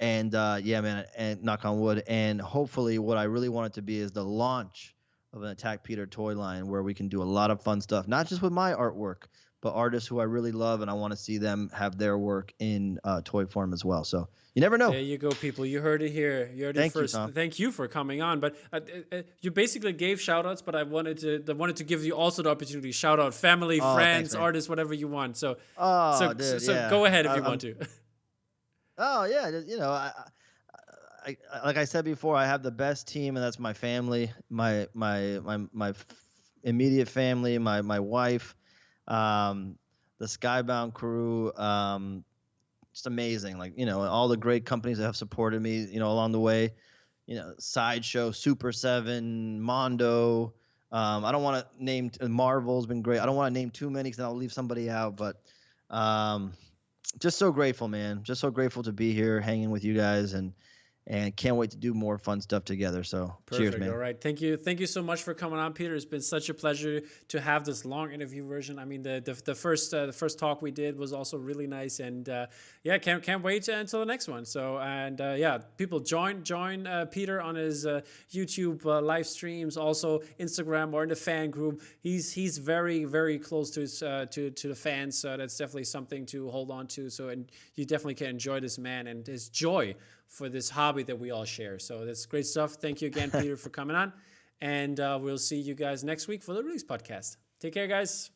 And yeah, man, and knock on wood. And hopefully, what I really want it to be is the launch of an Attack Peter toy line where we can do a lot of fun stuff, not just with my artwork, but artists who I really love, and I want to see them have their work in toy form as well. So you never know. There you go, people. You heard it here. You heard it Thank you, first. Tom. Thank you for coming on. But you basically gave shout outs, but I wanted to give you also the opportunity to shout out family, friends, thanks, man. artists, whatever you want. So Dude, so yeah. go ahead if you want to. Oh yeah, like I said before, I have the best team, and that's my family, my immediate family, my wife, the Skybound crew, just amazing. Like all the great companies that have supported me, along the way. Sideshow, Super 7, Mondo. I don't want to name Marvel's been great. I don't want to name too many because I'll leave somebody out, but. Just so grateful, man. Just so grateful to be here hanging with you guys and can't wait to do more fun stuff together. So Perfect. cheers, man. All right. Thank you so much for coming on, Peter. It's been such a pleasure to have this long interview version. I mean, the first talk we did was also really nice, and can't wait until the next one. So people join Peter on his YouTube live streams, also Instagram or in the fan group. He's very, very close to his to the fans, so that's definitely something to hold on to. So, and you definitely can enjoy this man and his joy for this hobby that we all share. So that's great stuff. Thank you again, Peter, for coming on. And we'll see you guys next week for the Release Podcast. Take care, guys.